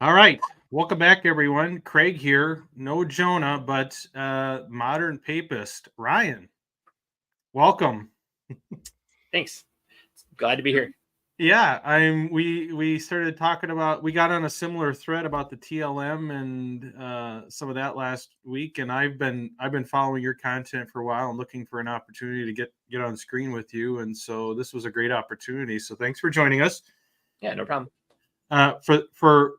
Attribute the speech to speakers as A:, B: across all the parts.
A: All right. Welcome back, everyone. Craig here. No Jonah, but modern papist. Ryan, welcome.
B: Thanks. Glad to be here.
A: Yeah, we started talking about, we got on a similar thread about the TLM and some of that last week, and I've been following your content for a while and looking for an opportunity to get on screen with you, and so this was a great opportunity. So thanks for joining us.
B: Yeah, no problem.
A: For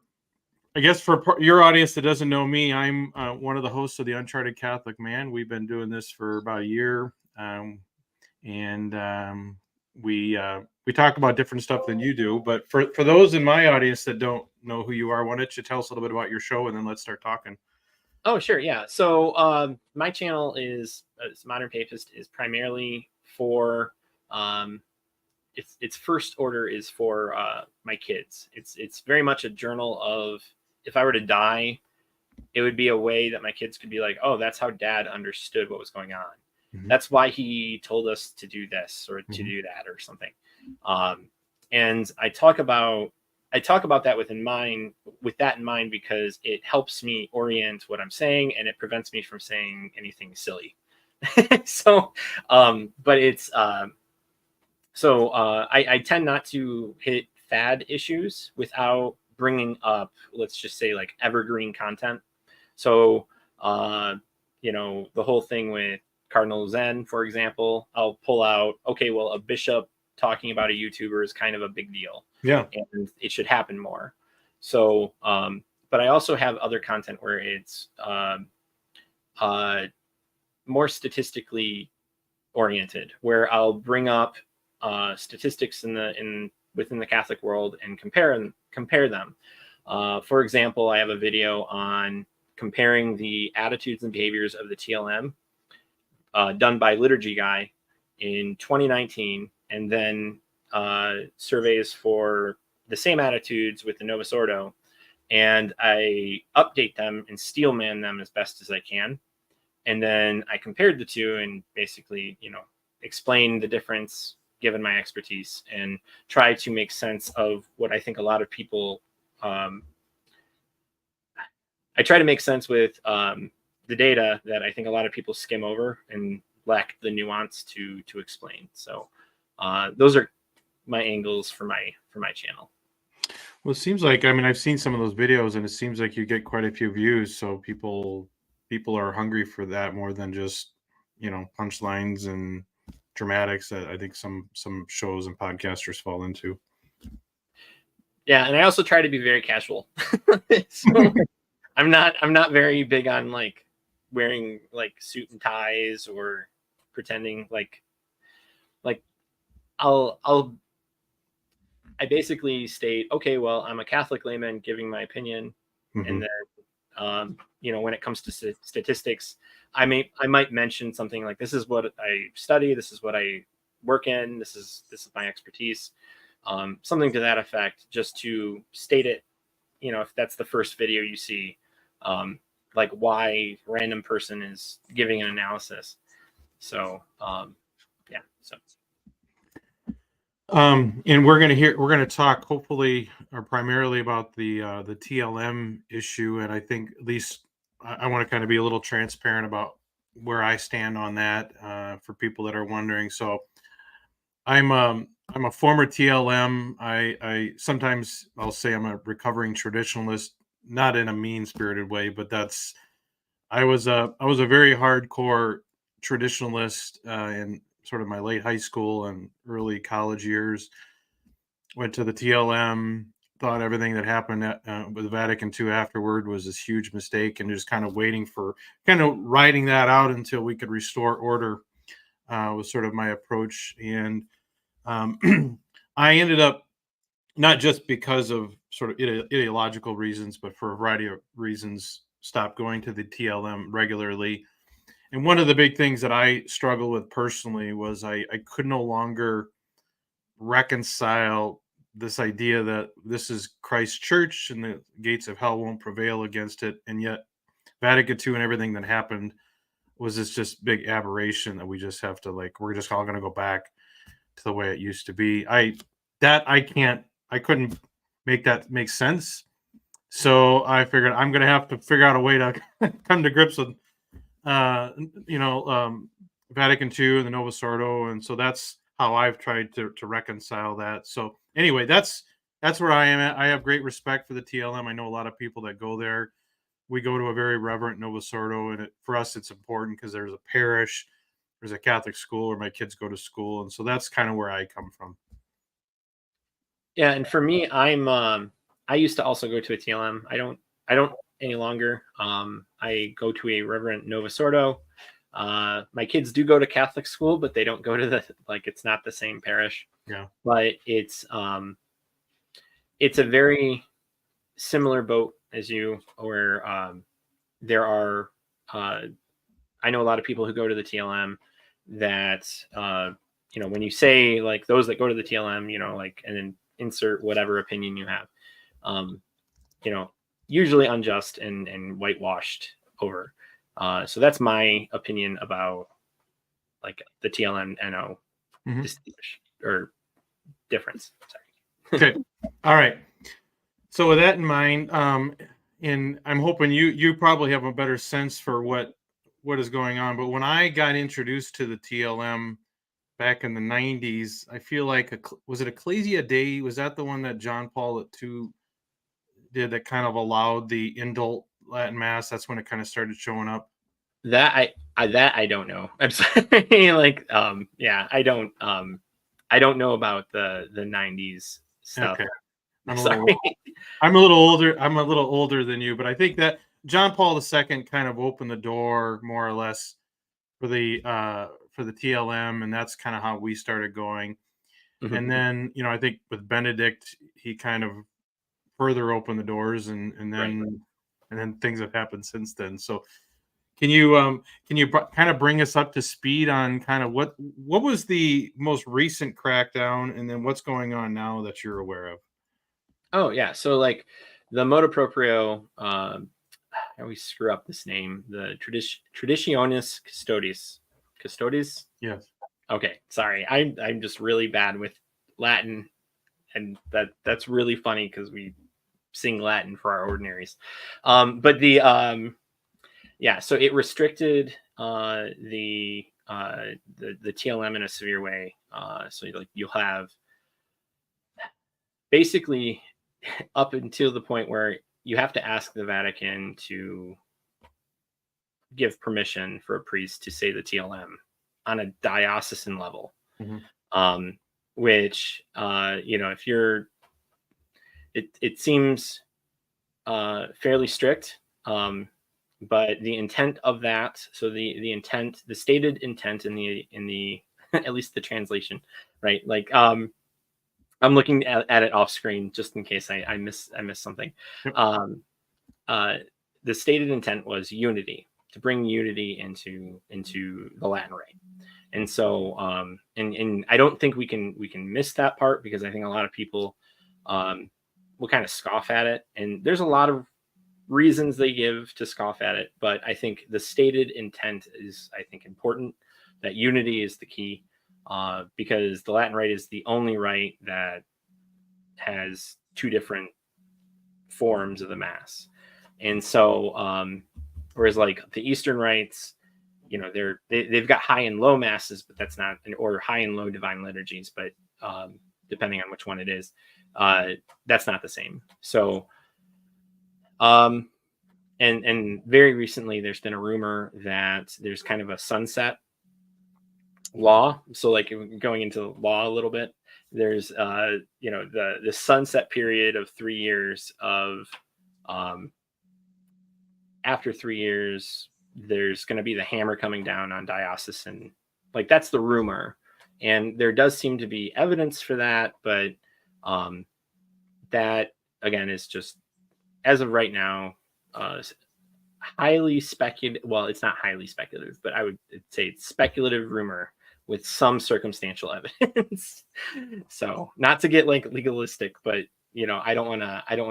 A: I guess for your audience that doesn't know me, I'm one of the hosts of the Uncharted Catholic Man. We've been doing this for about a year, and we talk about different stuff than you do. But for those in my audience that don't know who you are, why don't you tell us a little bit about your show, and then let's start talking.
B: Oh, sure. Yeah. So my channel is Modern Papist is primarily for its first order is for my kids. It's very much a journal of, if I were to die, it would be a way that my kids could be like, oh, that's how Dad understood what was going on. Mm-hmm. That's why he told us to do this or to do that or something. And I talk about that with that in mind, because it helps me orient what I'm saying, and it prevents me from saying anything silly. So, but it's I tend not to hit fad issues without bringing up, let's just say, like evergreen content. So, the whole thing with Cardinal Zen, for example, I'll pull out, okay, well, a bishop talking about a YouTuber is kind of a big deal.
A: Yeah.
B: And it should happen more. So, but I also have other content where it's more statistically oriented, where I'll bring up statistics within the Catholic world and compare them. For example, I have a video on comparing the attitudes and behaviors of the TLM done by Liturgy Guy in 2019, and then surveys for the same attitudes with the Novus Ordo, and I update them and steelman them as best as I can. And then I compared the two and basically, explain the difference given my expertise, and try to make sense of what I think a lot of people, I try to make sense with the data that I think a lot of people skim over and lack the nuance to explain. So those are my angles for my channel.
A: Well, it seems like, I've seen some of those videos, and it seems like you get quite a few views. So people are hungry for that more than just, punchlines and dramatics that I think some shows and podcasters fall into.
B: Yeah, and I also try to be very casual. So I'm not very big on like wearing like suit and ties or pretending like I basically state, okay, well, I'm a Catholic layman giving my opinion, and then when it comes to statistics, I might mention something like, this is what I study, this is what I work in, this is my expertise, something to that effect, just to state it. If that's the first video you see, like why random person is giving an analysis. So yeah. So.
A: And we're going to talk hopefully or primarily about the TLM issue. And I think at least I want to kind of be a little transparent about where I stand on that for people that are wondering. So I'm a former TLM. I sometimes I'll say I'm a recovering traditionalist, not in a mean-spirited way, but I was a very hardcore traditionalist in sort of my late high school and early college years. Went to the TLM, thought everything that happened with Vatican II afterward was this huge mistake, and just kind of riding that out until we could restore order was sort of my approach. And I ended up, not just because of sort of ideological reasons, but for a variety of reasons, stopped going to the TLM regularly. And one of the big things that I struggled with personally was I could no longer reconcile this idea that this is Christ's church and the gates of hell won't prevail against it. And yet Vatican II and everything that happened was this just big aberration that we just have to, we're just all going to go back to the way it used to be. I couldn't make that make sense. So I figured I'm going to have to figure out a way to come to grips with, uh, you know, Vatican II and the Novus Ordo, and so that's how I've tried to reconcile that. So anyway, that's where I am at. I have great respect for the TLM. I know a lot of people that go there. We go to a very reverent Novus Ordo, and for us, it's important because there's a parish, there's a Catholic school where my kids go to school, and so that's kind of where I come from.
B: Yeah, and for me, I used to also go to a TLM. I don't any longer. I go to a Reverend Novus Ordo. My kids do go to Catholic school, but they don't go to the, like, it's not the same parish.
A: Yeah.
B: But it's a very similar boat as you, where there are I know a lot of people who go to the TLM that when you say, like, those that go to the TLM, like, and then insert whatever opinion you have, um, you know, usually unjust and whitewashed over. So that's my opinion about, like, the TLM NO
A: Mhm.
B: distinguish or difference. Sorry.
A: Okay. All right. So with that in mind, and I'm hoping you probably have a better sense for what is going on. But when I got introduced to the TLM back in the '90s, I feel like was it Ecclesia Dei? Was that the one that John Paul II did that kind of allowed the indult Latin Mass? That's when it kind of started showing up.
B: That I don't know. I'm sorry. Like, yeah, I don't know about the '90s stuff.
A: Okay. I'm a little
B: Sorry.
A: I'm a little older. I'm a little older than you, but I think that John Paul II kind of opened the door more or less for the TLM, and that's kind of how we started going.
B: Mhm.
A: And then, I think with Benedict, he kind of further opened the doors, and
B: Right.
A: then things have happened since then. So can you kind of bring us up to speed on kind of what was the most recent crackdown, and then what's going on now that you're aware of?
B: Oh yeah. So, like, the Motu Proprio, I always screw up this name. The Traditionis Custodes. Custodes.
A: Yes.
B: Okay, sorry. I'm just really bad with Latin, and that's really funny because we sing Latin for our ordinaries. But yeah, so it restricted the TLM in a severe way. So, like, you'll have basically up until the point where you have to ask the Vatican to give permission for a priest to say the TLM on a diocesan level.
A: Mhm.
B: Um, which, if you're, it seems fairly strict. But the intent of that, so the intent, the stated intent in the at least the translation, right? Like, I'm looking at it off screen just in case I miss something.
A: Yep.
B: Um, uh, the stated intent was unity, to bring unity into the Latin Rite. And so, and I don't think we can miss that part, because I think a lot of people will kind of scoff at it, and there's a lot of reasons they give to scoff at it, but I think the stated intent is, I think, important. That unity is the key, because the Latin Rite is the only rite that has two different forms of the Mass. And so, whereas, like, the Eastern rites, they've got high and low masses, but that's not or high and low divine liturgies, but depending on which one it is, that's not the same. So, um, and very recently, there's been a rumor that there's kind of a sunset law. So, like, going into law a little bit, there's the sunset period of 3 years of, um, after 3 years, there's going to be the hammer coming down on diocesan. Like, that's the rumor, and there does seem to be evidence for that, but um, that, again, is just, as of right now, highly speculative. Well, it's not highly speculative, but I would say it's speculative rumor with some circumstantial evidence. So, not to get, like, legalistic, but I don't want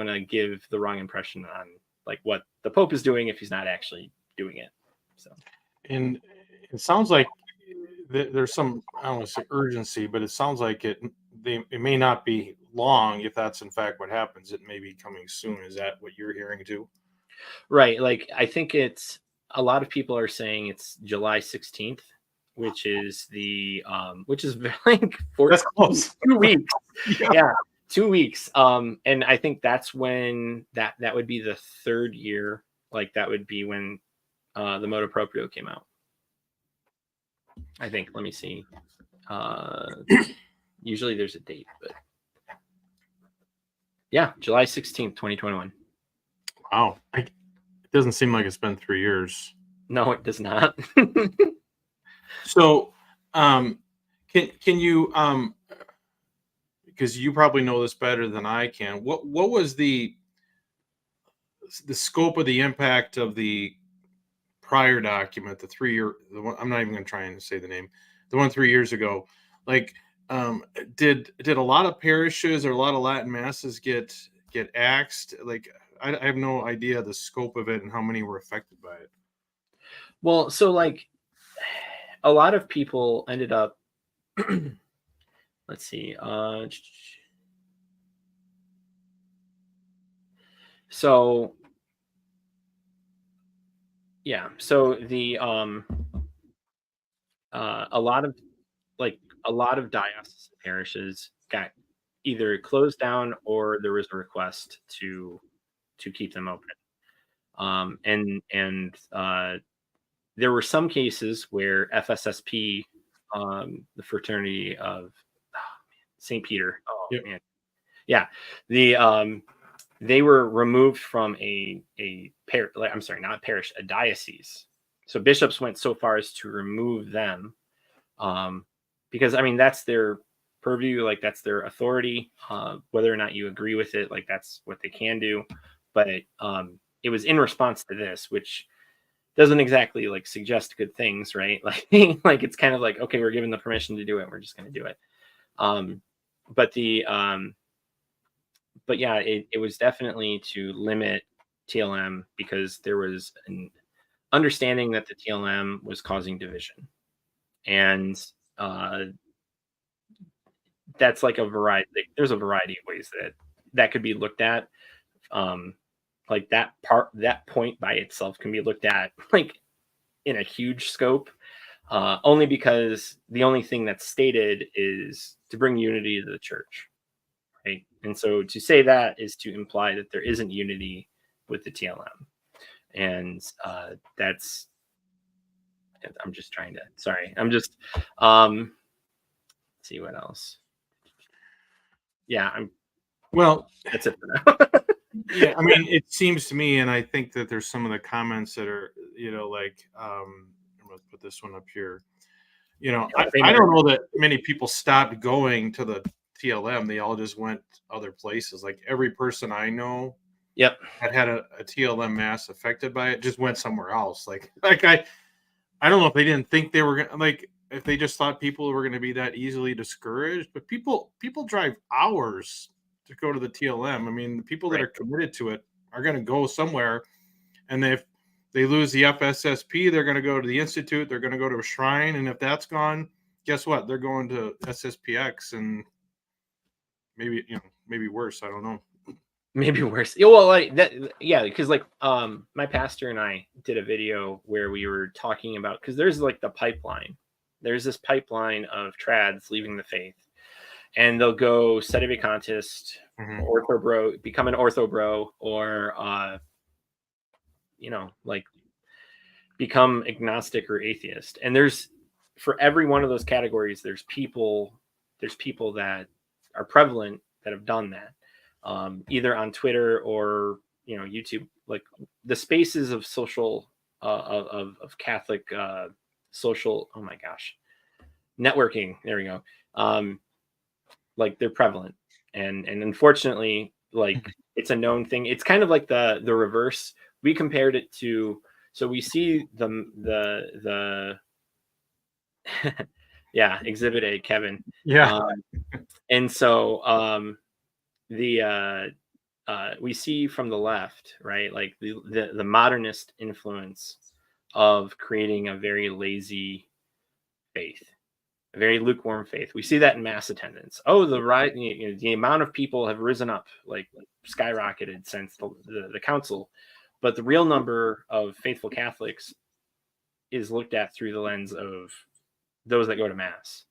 B: to give the wrong impression on, like, what the Pope is doing if he's not actually doing it. So,
A: And it sounds like there's some, I don't want to say urgency, but it sounds like it may not be long. If that's in fact what happens, it may be coming soon. Is that what you're hearing too?
B: Right. Like I think it's a lot of people are saying it's July 16th, which is like for
A: That's close.
B: 2 weeks.
A: Yeah.
B: Yeah, 2 weeks. And I think that's when that would be the third year. Like that would be when the Motu Proprio came out. I think. Let me see. Usually there's a date, but yeah, July 16th, 2021.
A: Wow. It doesn't seem like it's been 3 years.
B: No, it does not.
A: So, can you because you probably know this better than I can. What was the scope of the impact of the prior document, the 3 year, the one, I'm not even going to try and say the name, the one 3 years ago? Like, did a lot of parishes or a lot of Latin masses get axed? Like, I have no idea the scope of it and how many were affected by it.
B: Well, so like a lot of people ended up let's see. So yeah, so the a lot of like a lot of diocesan parishes got either closed down or there was a request to keep them open. And there were some cases where FSSP, the fraternity of St. Peter, oh
A: Yep.
B: man, yeah, the they were removed from I'm sorry, not parish, a diocese. So bishops went so far as to remove them, because I mean that's their purview, like that's their authority. Whether or not you agree with it, like that's what they can do. But it was in response to this, which doesn't exactly like suggest good things, right? Like, like it's kind of like, okay, we're given the permission to do it, we're just going to do it. Um, but the but yeah, it was definitely to limit TLM because there was an understanding that the TLM was causing division, and uh, that's like a variety. Like, there's a variety of ways that could be looked at. Um, like that point by itself can be looked at like in a huge scope, only because the only thing that's stated is to bring unity to the church, right? And so to say that is to imply that there isn't unity with the TLM, and that's. I'm just trying to. Sorry, I'm just. See what else. Yeah,
A: Well,
B: that's it for now.
A: yeah, I mean, it seems to me, and I think that there's some of the comments that are, like, I'm gonna put this one up here. I don't know that many people stopped going to the TLM. They all just went other places. Like every person I know
B: Yep.
A: that had a TLM mass affected by it just went somewhere else. Like I don't know if they didn't think they were gonna, like, if they just thought people were gonna be that easily discouraged. But people drive hours to go to the TLM. I mean, the people that
B: Right.
A: are committed to it are gonna go somewhere, and if they lose the FSSP, they're gonna go to the Institute, they're gonna go to a shrine, and if that's gone, guess what? They're going to SSPX, and maybe, maybe worse. I don't know.
B: Maybe worse. Yeah, well, like that. Yeah, because like my pastor and I did a video where we were talking about, because there's like the pipeline. There's this pipeline of trads leaving the faith, and they'll go sedevacantist,
A: Mhm.
B: ortho bro, become an ortho bro, or like become agnostic or atheist. And there's, for every one of those categories, there's people that are prevalent that have done that, either on Twitter or YouTube, like the spaces of social of Catholic social, oh my gosh, networking, there we go. Like they're prevalent, and unfortunately, like it's a known thing. It's kind of like the reverse. We compared it to, so we see the yeah, exhibit A, Kevin.
A: Yeah.
B: And so the we see from the left, right, like the modernist influence of creating a very lazy faith, a very lukewarm faith. We see that in mass attendance. Oh, the amount of the amount of people have risen up, like skyrocketed since the council, but the real number of faithful Catholics is looked at through the lens of those that go to mass.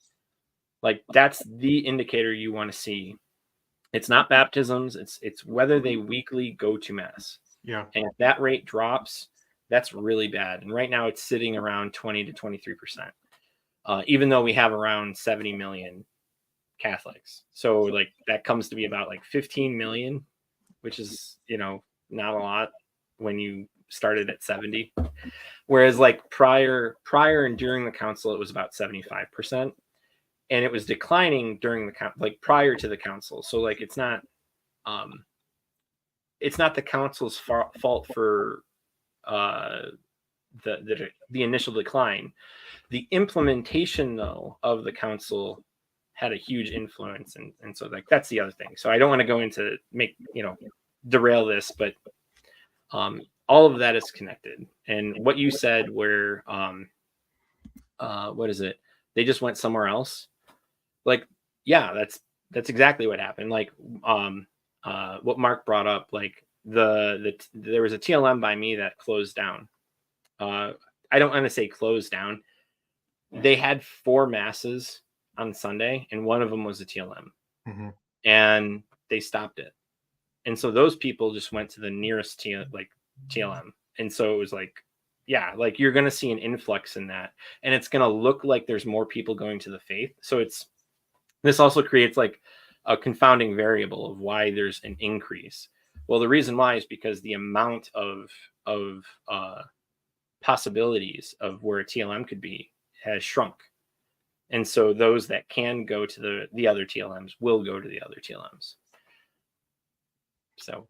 B: Like, that's the indicator you want to see. It's not baptisms, it's whether they weekly go to mass.
A: Yeah.
B: And if that rate drops, that's really bad. And right now it's sitting around 20 to 23%. Even though we have around 70 million Catholics. So like that comes to be about like 15 million, which is, not a lot when you started at 70. Whereas like prior and during the council, it was about 75%. And it was declining during the prior to the council. So like it's not the council's fault for the initial decline. The implementation though of the council had a huge influence, and so like that's the other thing. So I don't want to go into derail this, but all of that is connected. And what you said where what is it, they just went somewhere else, like, yeah, that's exactly what happened. Like what Mark brought up, like there was a TLM by me that closed down. I don't want to say closed down. They had 4 masses on Sunday, and one of them was a TLM.
A: Mm-hmm.
B: And they stopped it. And so those people just went to the nearest TLM. And so it was like, yeah, like you're going to see an influx in that. And it's going to look like there's more people going to the faith. So this also creates like a confounding variable of why there's an increase. Well, the reason why is because the amount of possibilities of where a TLM could be has shrunk. And so those that can go to the other TLMs will go to the other TLMs. So,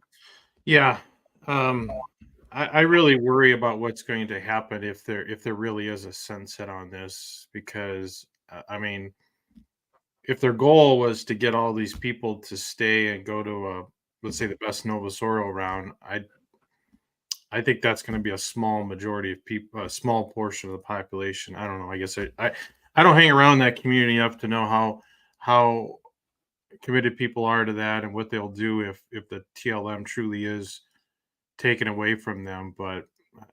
A: yeah, I really worry about what's going to happen if there really is a sunset on this, because I mean, if their goal was to get all these people to stay and go to let's say the best Novus Ordo round, I think that's going to be a small majority of people, a small portion of the population. I don't know. I guess I don't hang around that community enough to know how committed people are to that and what they'll do if the TLM truly is taken away from them. But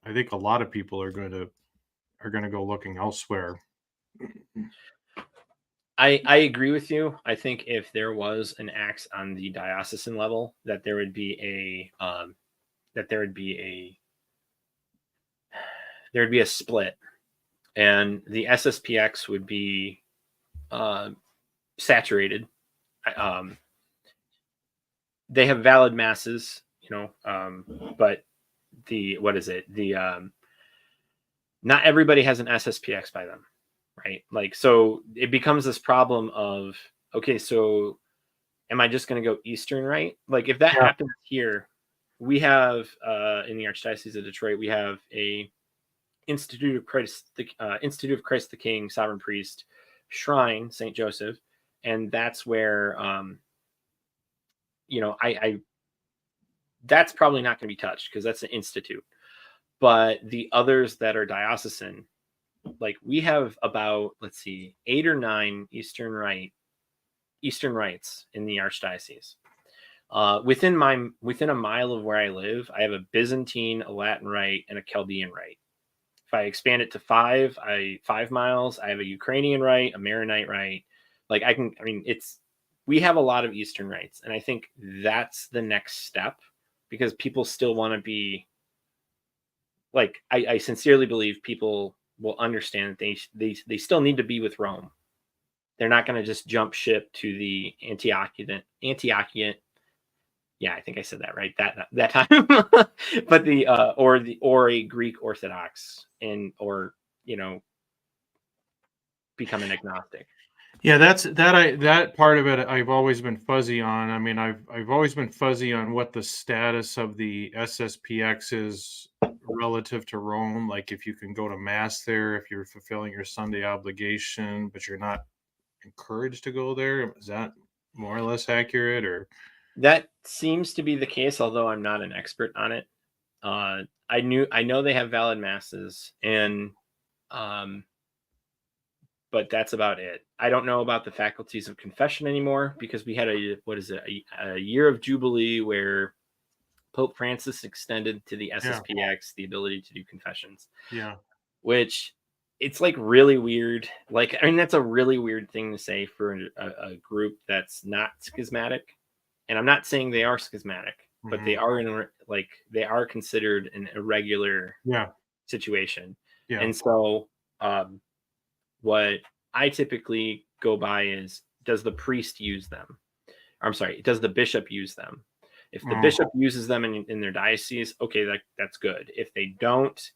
A: I think a lot of people are going to go looking elsewhere.
B: I agree with you. I think if there was an axe on the diocesan level, that there would be a split, and the SSPX would be saturated. They have valid masses, but not everybody has an SSPX by them, right? Like, so it becomes this problem of, okay, so am I just going to go Eastern Rite? Like, if that happens here, we have in the Archdiocese of Detroit, we have a Institute of Christ the King Sovereign Priest shrine, St. Joseph, and that's where that's probably not going to be touched because that's an institute. But the others that are diocesan, like we have about, 8 or 9 Eastern Rites in the Archdiocese. Within a mile of where I live, I have a Byzantine, a Latin Rite, and a Chaldean Rite. If I expand it to 5 miles, I have a Ukrainian Rite, a Maronite Rite. Like we have a lot of Eastern rites, and I think that's the next step, because people still want to be like, I sincerely believe people will understand that they still need to be with Rome. They're not going to just jump ship to the Antiochian. Yeah, I think I said that right that time. But or a Greek Orthodox, become an agnostic.
A: Yeah, that part of it I've always been fuzzy on. I mean, I've always been fuzzy on what the status of the SSPX is relative to Rome. Like, if you can go to mass there, if you're fulfilling your Sunday obligation, but you're not encouraged to go there. Is that more or less accurate? Or
B: that seems to be the case, although I'm not an expert on it. I know they have valid masses, and but that's about it. I don't know about the faculties of confession anymore, because we had a year of Jubilee where Pope Francis extended to the
A: Yeah.
B: SSPX the ability to do confessions,
A: Yeah.
B: which it's like really weird. Like, I mean, that's a really weird thing to say for a group that's not schismatic. And I'm not saying they are schismatic, but
A: Hmm.
B: they are they are considered an irregular
A: Yeah.
B: situation.
A: Yeah.
B: And so, um, what I typically go by is, does the priest use them? I'm sorry, does the bishop use them? If the
A: Mm.
B: bishop uses them in their diocese, okay, that's good. If they don't,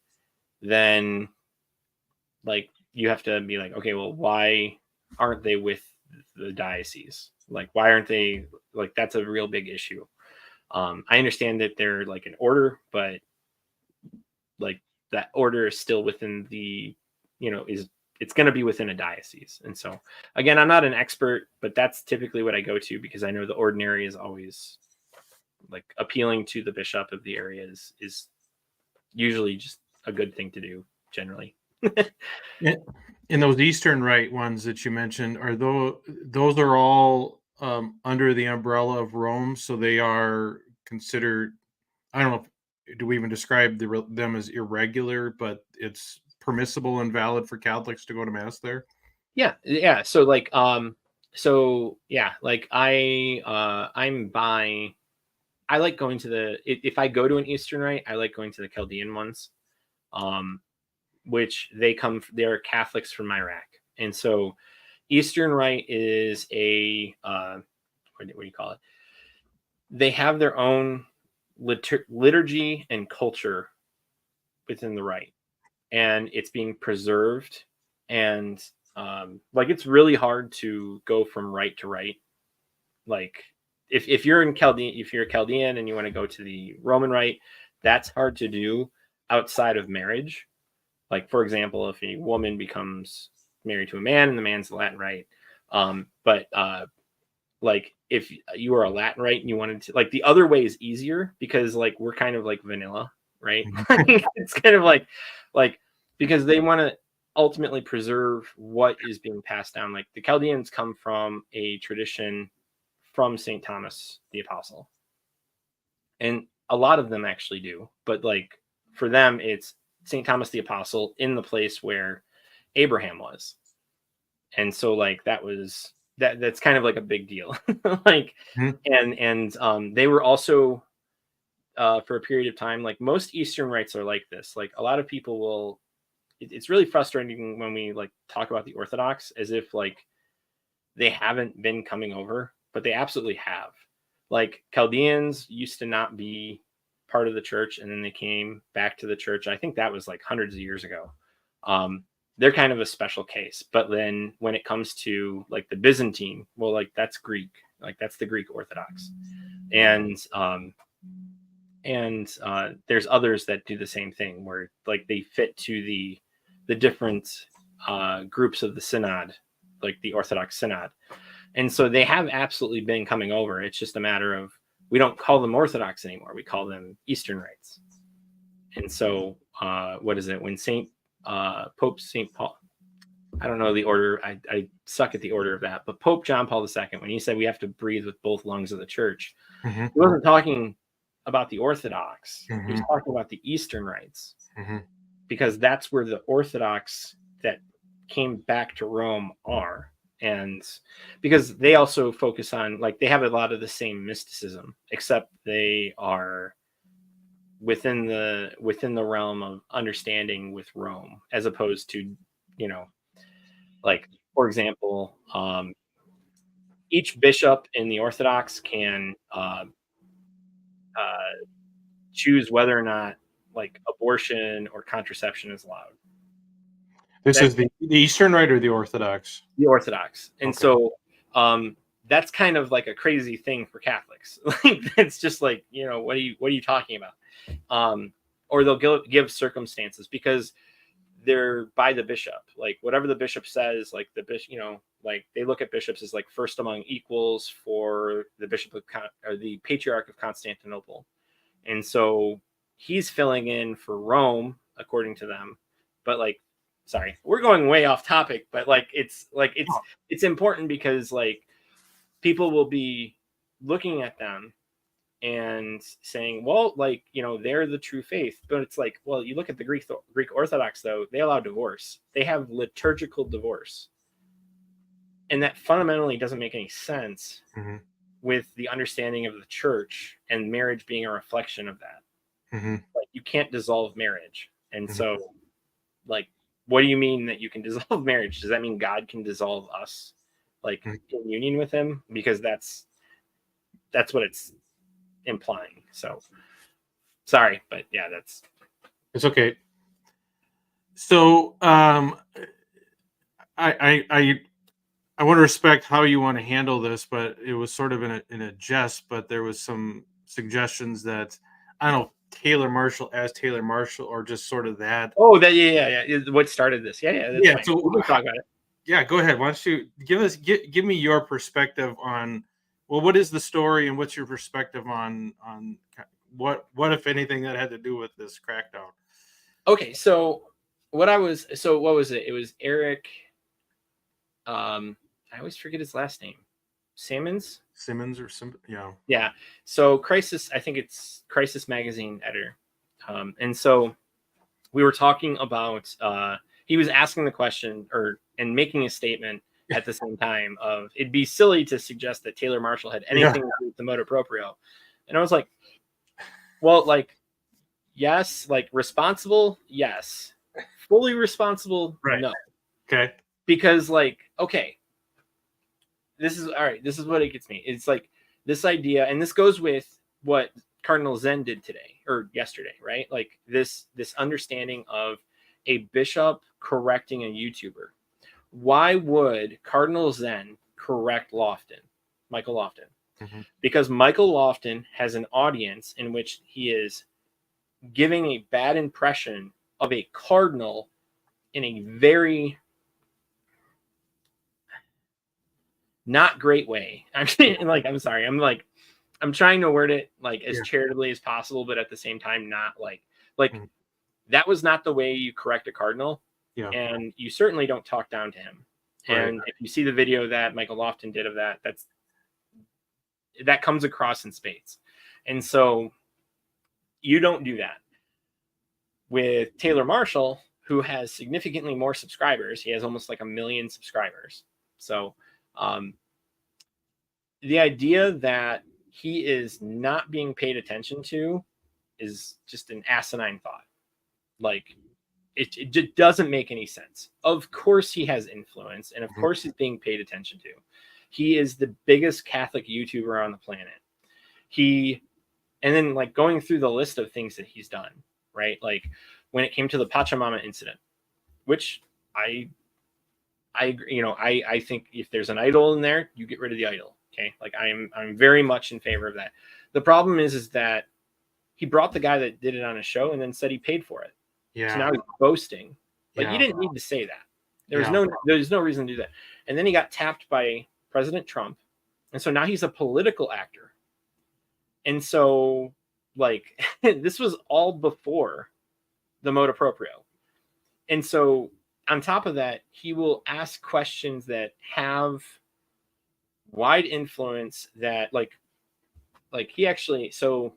B: then like you have to be like, okay, well, why aren't they with the diocese? Like, why aren't they, like, that's a real big issue. I understand that they're like an order, but like that order is still within the, is it's going to be within a diocese. And so, again, I'm not an expert, but that's typically what I go to, because I know the ordinary is always like appealing to the bishop of the area is usually just a good thing to do generally.
A: And those Eastern Rite ones that you mentioned, are those are all under the umbrella of Rome, so they are considered. I don't know. Do we even describe them as irregular? But it's permissible and valid for Catholics to go to mass there.
B: Yeah, yeah. So like, so yeah, like I'm by. I like going to if I go to an Eastern Rite, I like going to the Chaldean ones, um, which they're Catholics from Iraq, and so Eastern Rite is a what do you call it? They have their own liturgy and culture within the rite, and it's being preserved. And like, it's really hard to go from rite to rite. Like, if you're in Chaldean, if you're a Chaldean and you want to go to the Roman rite, that's hard to do outside of marriage. Like, for example, if a woman becomes married to a man and the man's the Latin rite, but like if you were a Latin rite and you wanted to, like, the other way is easier, because like we're kind of like vanilla, right?
A: Mhm.
B: It's kind of like because they want to ultimately preserve what is being passed down. Like, the Chaldeans come from a tradition from St. Thomas the Apostle, and a lot of them actually do, but like for them it's St. Thomas the Apostle in the place where Abraham was. And so like that's kind of like a big deal. Like,
A: Mhm.
B: and they were also for a period of time, like most Eastern rites are like this. Like, a lot of people will it's really frustrating when we like talk about the Orthodox as if like they haven't been coming over, but they absolutely have. Like, Chaldeans used to not be part of the church, and then they came back to the church. I think that was like hundreds of years ago. Um, they're kind of a special case. But then when it comes to like the Byzantine, well, like that's Greek, like that's the Greek Orthodox, and there's others that do the same thing, where like they fit to the different groups of the synod, like the Orthodox synod. And so they have absolutely been coming over. It's just a matter of, we don't call them Orthodox anymore. We call them Eastern rites. And so, what is it? When Pope St. Paul, I don't know the order. I suck at the order of that. But Pope John Paul II, when he said we have to breathe with both lungs of the church,
A: Mhm.
B: he wasn't talking about the Orthodox. He was
A: Mhm.
B: talking about the Eastern rites,
A: Mhm.
B: because that's where the Orthodox that came back to Rome are. And because they also focus on, like, they have a lot of the same mysticism, except they are within the realm of understanding with Rome, as opposed to, you know, like, for example, each bishop in the Orthodox can uh, choose whether or not like abortion or contraception is allowed.
A: This
B: That
A: is the Eastern Rite or the Orthodox?
B: the Orthodox. And
A: Okay.
B: so that's kind of like a crazy thing for Catholics. Like, it's just like, what are you talking about? Or they'll give circumstances, because they're by the bishop. Like, whatever the bishop says, like the bishop, like they look at bishops as like first among equals for the bishop of or the patriarch of Constantinople. And so he's filling in for Rome according to them. But like sorry, we're going way off topic, but like it's
A: Oh.
B: it's important because like people will be looking at them and saying, well, like, you know, they're the true faith. But it's like, well, you look at the Greek Orthodox, though, they allow divorce. They have liturgical divorce. And that fundamentally doesn't make any sense
A: Mm-hmm.
B: with the understanding of the church and marriage being a reflection of that.
A: Mm-hmm.
B: Like, you can't dissolve marriage. And
A: Mm-hmm.
B: so, like, what do you mean that you can dissolve marriage? Does that mean God can dissolve us, like, in union with him? Because that's what it's implying. So sorry, but yeah, that's
A: It's okay. So I want to respect how you want to handle this, but it was sort of in a jest. But there was some suggestions that I don't know Taylor Marshall as Taylor Marshall, or just sort of that.
B: oh that yeah. What started this? Yeah, that's
A: Yeah.
B: fine.
A: So
B: We can talk about it.
A: yeah, go ahead. Why don't you give me your perspective on, well, what is the story and what's your perspective on what if anything that had to do with this crackdown?
B: Okay, so what was it? It was Eric. I always forget his last name. Simmons.
A: Simmons or some, yeah.
B: Yeah. So Crisis. I think it's Crisis Magazine editor. And so we were talking about. He was asking the question and making a statement at the same time of it'd be silly to suggest that Taylor Marshall had anything to do with the Motu Proprio, and I was like, well, like, yes, like responsible, yes, fully responsible,
A: Right.
B: no,
A: Okay.
B: because like, okay, this is all right. This is what it gets me. It's like this idea, and this goes with what Cardinal Zen did today or yesterday, right? Like this understanding of a bishop correcting a YouTuber. Why would Cardinal Zen correct Michael Lofton?
A: Mm-hmm.
B: Because Michael Lofton has an audience in which he is giving a bad impression of a cardinal in a very not great way. I'm sorry. I'm trying to word it like as charitably as possible, but at the same time, not like
A: Mm-hmm.
B: that was not the way you correct a cardinal.
A: Yeah.
B: And you certainly don't talk down to him.
A: Right.
B: And if you see the video that Michael Lofton did of that, that comes across in spades. And so you don't do that with Taylor Marshall, who has significantly more subscribers. He has almost like 1 million subscribers. So the idea that he is not being paid attention to is just an asinine thought. Like it just doesn't make any sense. Of course he has influence, and of course he's being paid attention to. He is the biggest Catholic YouTuber on the planet. And then like going through the list of things that he's done, right? Like when it came to the Pachamama incident, which I agree, I think if there's an idol in there, you get rid of the idol. Okay. Like I'm very much in favor of that. The problem is that he brought the guy that did it on a show and then said he paid for it.
A: Yeah.
B: So now he's boasting. Like you didn't need to say that. There's no reason to do that. And then he got tapped by President Trump. And so now he's a political actor. And so like this was all before the Motu Proprio. And so on top of that, he will ask questions that have wide influence that like he actually, so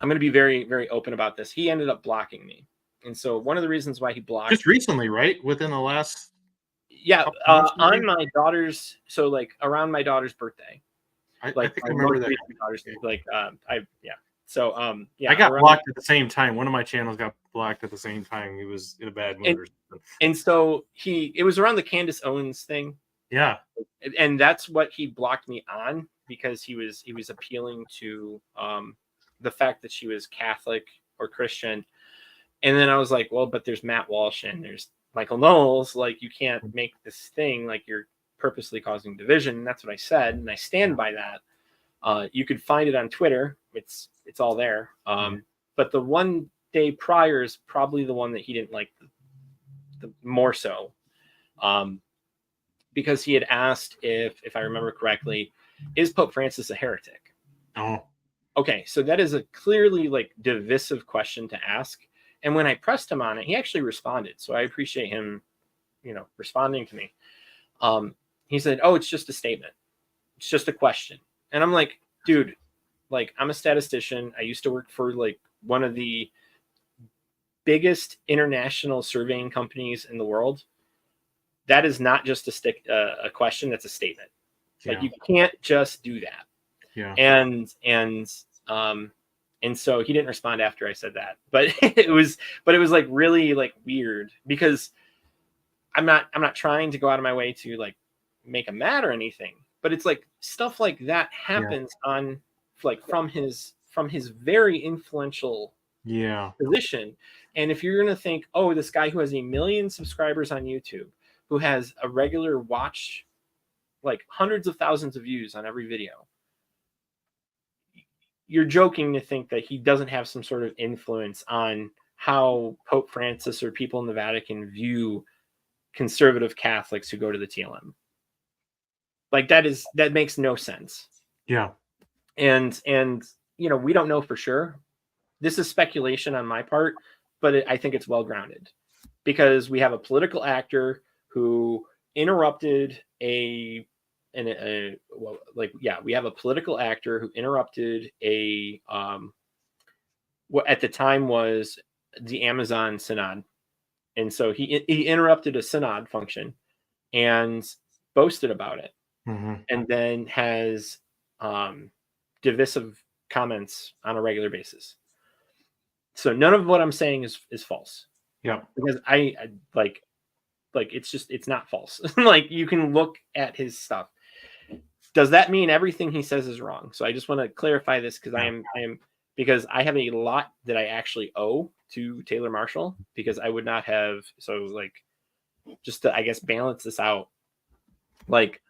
B: I'm going to be very, very open about this. He ended up blocking me. And so one of the reasons why he blocked
A: just recently, right? Within the last
B: on my daughter's, so like around my daughter's birthday.
A: I think I remember that.
B: So
A: I got blocked at the same time. One of my channels got blocked at the same time. He was in a bad mood or something.
B: And so it was around the Candace Owens thing.
A: Yeah.
B: And that's what he blocked me on, because he was appealing to the fact that she was Catholic or Christian. And then I was like, well, but there's Matt Walsh and there's Michael Knowles. Like, you can't make this thing like you're purposely causing division. And that's what I said. And I stand by that. You could find it on Twitter. It's all there. But the one day prior is probably the one that he didn't like the more so. Because he had asked if I remember correctly, is Pope Francis a heretic?
A: Oh.
B: Okay, so that is a clearly like divisive question to ask. And when I pressed him on it, he actually responded. So I appreciate him, responding to me. He said, "Oh, it's just a statement. It's just a question." And I'm like, dude, like, I'm a statistician. I used to work for like one of the biggest international surveying companies in the world. That is not just a question. That's a statement. Like,
A: Yeah.
B: you can't just do that.
A: Yeah.
B: And so he didn't respond after I said that, but it was like really like weird, because I'm not trying to go out of my way to like make him mad or anything, but it's like stuff like that
A: Yeah.
B: happens on like from his very influential
A: Yeah.
B: position. And if you're going to think, oh, this guy who has 1 million subscribers on YouTube, who has a regular watch, like hundreds of thousands of views on every video, you're joking to think that he doesn't have some sort of influence on how Pope Francis or people in the Vatican view conservative Catholics who go to the TLM. Like, that makes no sense.
A: Yeah.
B: And we don't know for sure. This is speculation on my part, but I think it's well grounded, because we have a political actor who interrupted we have a political actor who interrupted what at the time was the Amazon Synod. And so he interrupted a synod function and boasted about it,
A: Mm-hmm.
B: and then has divisive comments on a regular basis. So none of what I'm saying is false.
A: Yeah.
B: Because I like it's not false. Like, you can look at his stuff. Does that mean everything he says is wrong? So I just want to clarify this, because I am because I have a lot that I actually owe to Taylor Marshall, because I would not have. So, like, just to, I guess, balance this out, like,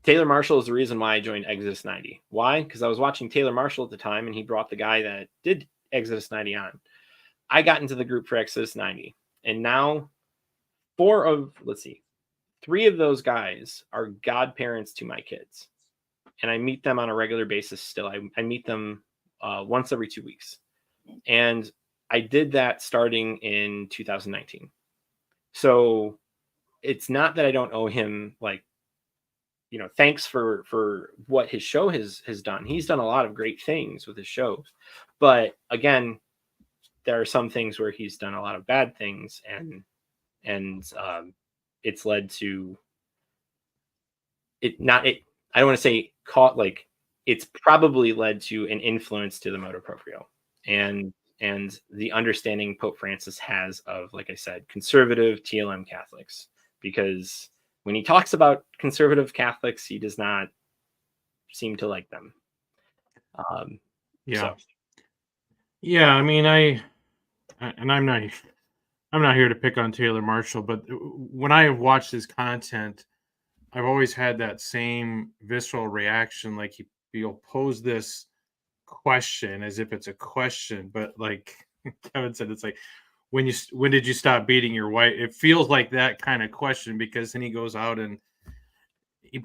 B: Taylor Marshall is the reason why I joined Exodus 90. Why? Because I was watching Taylor Marshall at the time, and he brought the guy that did Exodus 90 on. I got into the group for Exodus 90, and now 3 of those guys are godparents to my kids, and I meet them on a regular basis still. I meet them once every 2 weeks, and I did that starting in 2019. So it's not that I don't owe him, like, thanks for what his show has done. He's done a lot of great things with his shows, but again, there are some things where he's done a lot of bad things, and it's led to it. Not it. I don't want to say caught. Like, it's probably led to an influence to the Motu Proprio, and the understanding Pope Francis has of, like I said, conservative TLM Catholics, because when he talks about conservative Catholics, he does not seem to like them.
A: Yeah.
B: So.
A: Yeah. I mean, and I'm not here to pick on Taylor Marshall, but when I have watched his content, I've always had that same visceral reaction. Like, he'll pose this question as if it's a question, but like Kevin said, it's like, when did you stop beating your wife? It feels like that kind of question, because then he goes out and he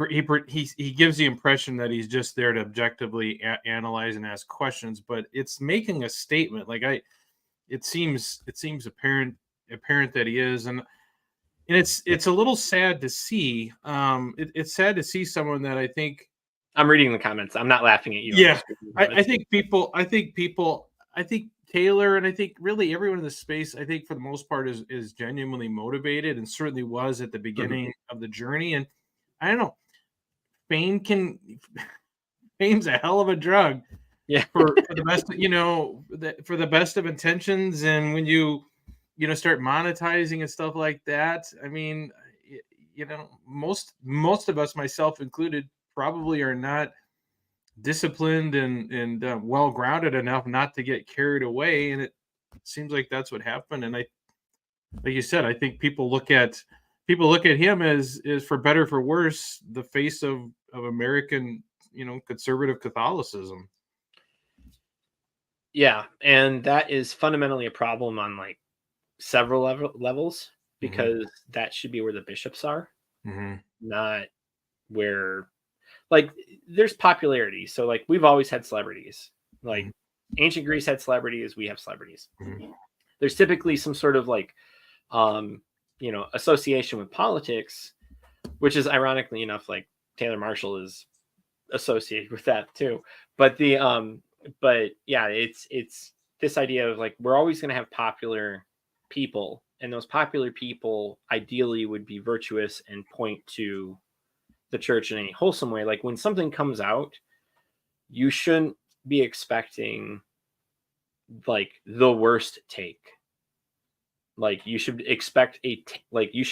A: gives the impression that he's just there to objectively analyze and ask questions, but it's making a statement. Like, it seems apparent that he is, and it's a little sad to see. It's sad to see someone that I think.
B: I'm reading the comments. I'm not laughing at you.
A: Yeah, I think Taylor, and I think really everyone in the space, I think for the most part is genuinely motivated, and certainly was at the beginning of the journey. And I don't know, fame's a hell of a drug.
B: Yeah.
A: For the best, for the best of intentions, and when you start monetizing and stuff like that, I mean, most of us, myself included, probably are not disciplined and well grounded enough not to get carried away, and it seems like that's what happened. And like you said, I think people look at him as, for better or for worse, the face of American conservative Catholicism.
B: Yeah, and that is fundamentally a problem on like several levels, because that should be where the bishops are, not where, like, there's popularity. So, like, we've always had celebrities. Like, ancient Greece had celebrities, we have celebrities. there's typically some sort of like association with politics, which is ironically enough, like Taylor Marshall is associated with that too. But it's this idea of like, we're always going to have popular people, and those popular people ideally would be virtuous and point to the church in any wholesome way. Like when something comes out, you shouldn't be expecting like the worst take. Like you should expect you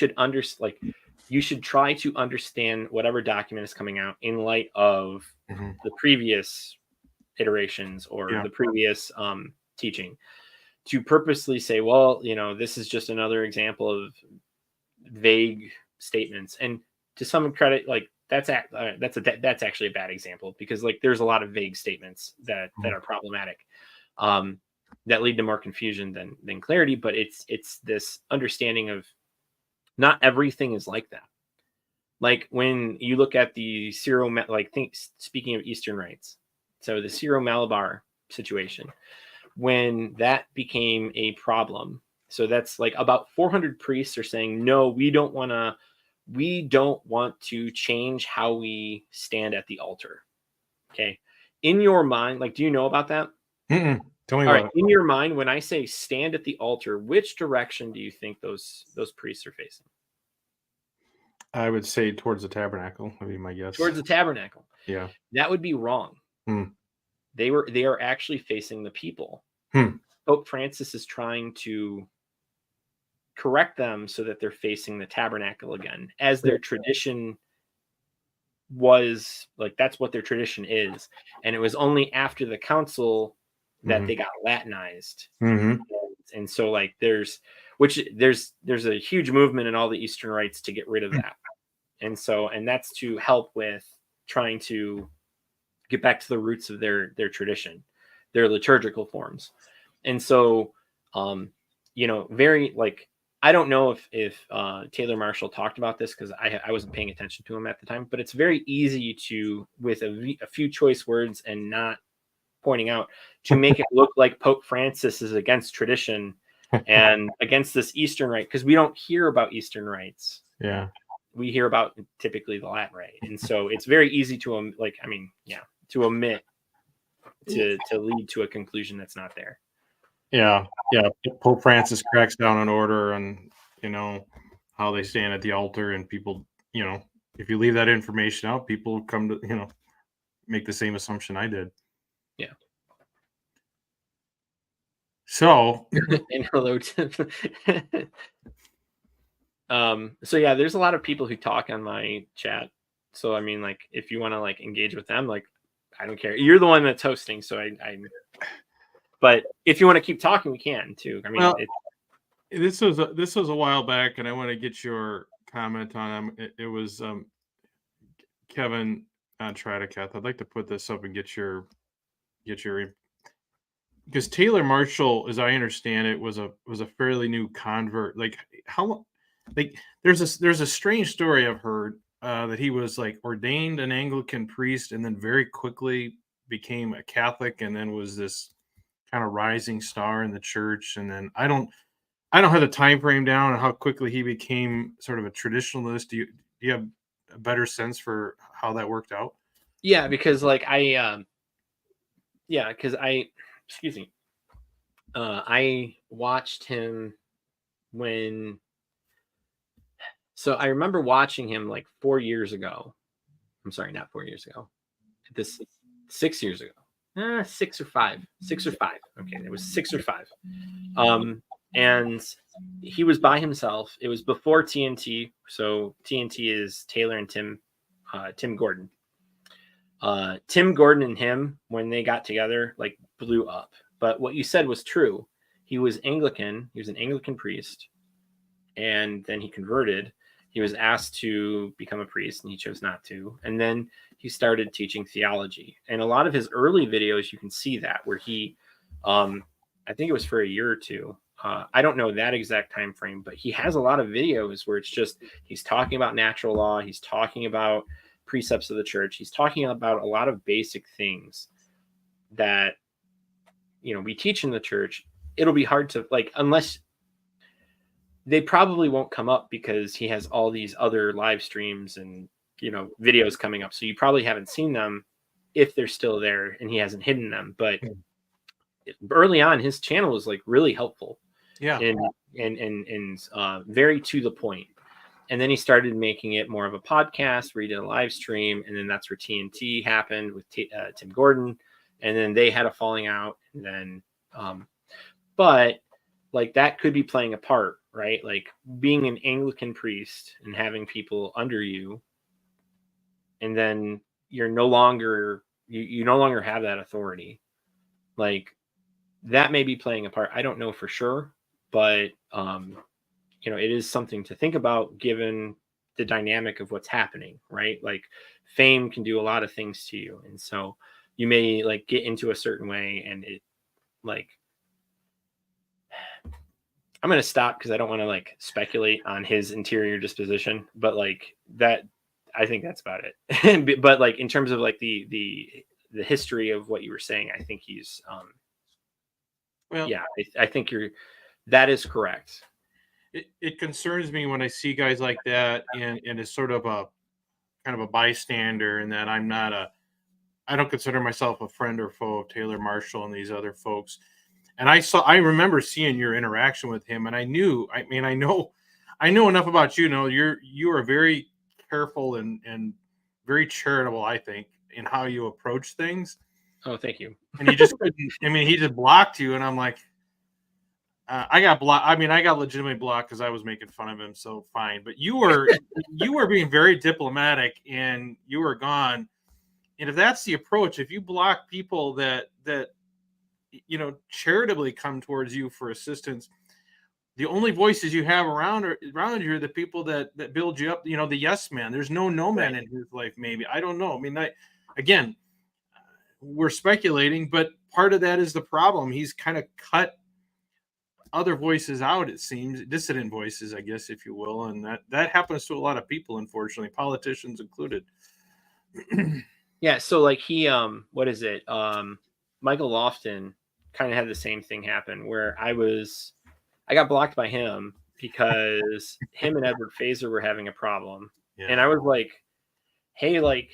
B: should try to understand whatever document is coming out in light of the previous iterations or the previous teaching, to purposely say, well, this is just another example of vague statements. And to some credit, like that's actually a bad example, because like there's a lot of vague statements that are problematic, that lead to more confusion than clarity. But it's this understanding of not everything is like that. Like when you look at the speaking of Eastern rites, so the Syro-Malabar situation, when that became a problem, so that's like about 400 priests are saying, no, we don't want to change how we stand at the altar. Okay. In your mind, like, do you know about that?
A: Tell me
B: All
A: about
B: right. In your mind, when I say stand at the altar, which direction do you think those priests are facing?
A: I would say towards the tabernacle, would be my guess.
B: Towards the tabernacle.
A: Yeah.
B: That would be wrong. They are actually facing the people. Pope Francis is trying to correct them so that they're facing the tabernacle again, as their tradition was. Like that's what their tradition is. And it was only after the council that they got Latinized. And so like there's a huge movement in all the Eastern rites to get rid of that. And that's to help with trying to get back to the roots of their tradition, their liturgical forms. And so, very like, I don't know if Taylor Marshall talked about this, because I wasn't paying attention to him at the time, but it's very easy to, with a few choice words and not pointing out, to make it look like Pope Francis is against tradition and against this Eastern rite, because we don't hear about Eastern rites.
A: Yeah.
B: We hear about typically the Latin rite. And so it's very easy to omit to lead to a conclusion that's not there.
A: Yeah. Pope Francis cracks down on order and how they stand at the altar, and people, if you leave that information out, people come to make the same assumption I did.
B: Yeah.
A: So
B: and hello to so yeah, there's a lot of people who talk on my chat. So I mean, like, if you want to like engage with them, like, I don't care. You're the one that's hosting, so I but if you want to keep talking, we can too. I mean,
A: well, this was a while back, and I want to get your comment on him. It was Kevin on Tradicath. I'd like to put this up and get your because Taylor Marshall, as I understand it, was a fairly new convert. Like how, like there's a strange story I've heard that he was like ordained an Anglican priest and then very quickly became a Catholic, and then was this kind of rising star in the church. And then I don't have the time frame down on how quickly he became sort of a traditionalist. Do you have a better sense for how that worked out?
B: Yeah, because like excuse me. I watched him so I remember watching him like 4 years ago. I'm sorry, not 4 years ago. This 6 years ago. 6 or 5. 6 or 5. Okay, it was 6 or 5. And he was by himself. It was before TNT. So TNT is Taylor and Tim Gordon. Tim Gordon and him, when they got together, like blew up. But what you said was true. He was Anglican. He was an Anglican priest. And then he converted. He was asked to become a priest, and he chose not to. And then he started teaching theology. And a lot of his early videos, you can see that, where he, I think it was for a year or two. I don't know that exact time frame, but he has a lot of videos where it's just, he's talking about natural law. He's talking about precepts of the church. He's talking about a lot of basic things that, we teach in the church, it'll be hard to like, unless they probably won't come up because he has all these other live streams and, you know, videos coming up. So you probably haven't seen them if they're still there and he hasn't hidden them. But early on, his channel was like really helpful.
A: Yeah.
B: And very to the point. And then he started making it more of a podcast where he did a live stream, and then that's where TNT happened with Tim Gordon, and then they had a falling out. And then, but like that could be playing a part, right? Like being an Anglican priest and having people under you, and then you're no longer you no longer have that authority. Like that may be playing a part. I don't know for sure, but you know, it is something to think about given the dynamic of what's happening, right? Like fame can do a lot of things to you. And so you may like get into a certain way and it like, I'm going to stop because I don't want to like speculate on his interior disposition, but like that, I think that's about it. But like in terms of like the history of what you were saying, I think he's,
A: Well,
B: yeah, I think that is correct.
A: it concerns me when I see guys like that and is sort of a kind of a bystander, and that I don't consider myself a friend or foe of Taylor Marshall and these other folks. And I remember seeing your interaction with him, and I know enough about you. Know you are very careful and very charitable, I think, in how you approach things.
B: Oh, thank you.
A: And he just couldn't. I mean, he just blocked you, and I'm like, I got blocked. I mean, I got legitimately blocked because I was making fun of him. So fine, but you were being very diplomatic, and you were gone. And if that's the approach, if you block people that you know charitably come towards you for assistance, the only voices you have around you are the people that build you up. You know, the yes man. There's no man in his life. Maybe I don't know. I mean, again, we're speculating, but part of that is the problem. He's kind of cut other voices out, it seems, dissident voices, I guess, if you will, and that happens to a lot of people, unfortunately, politicians included.
B: Yeah, so like he what is it? Michael Lofton kind of had the same thing happen where I got blocked by him because him and Edward Fazer were having a problem.
A: Yeah.
B: And I was like, hey, like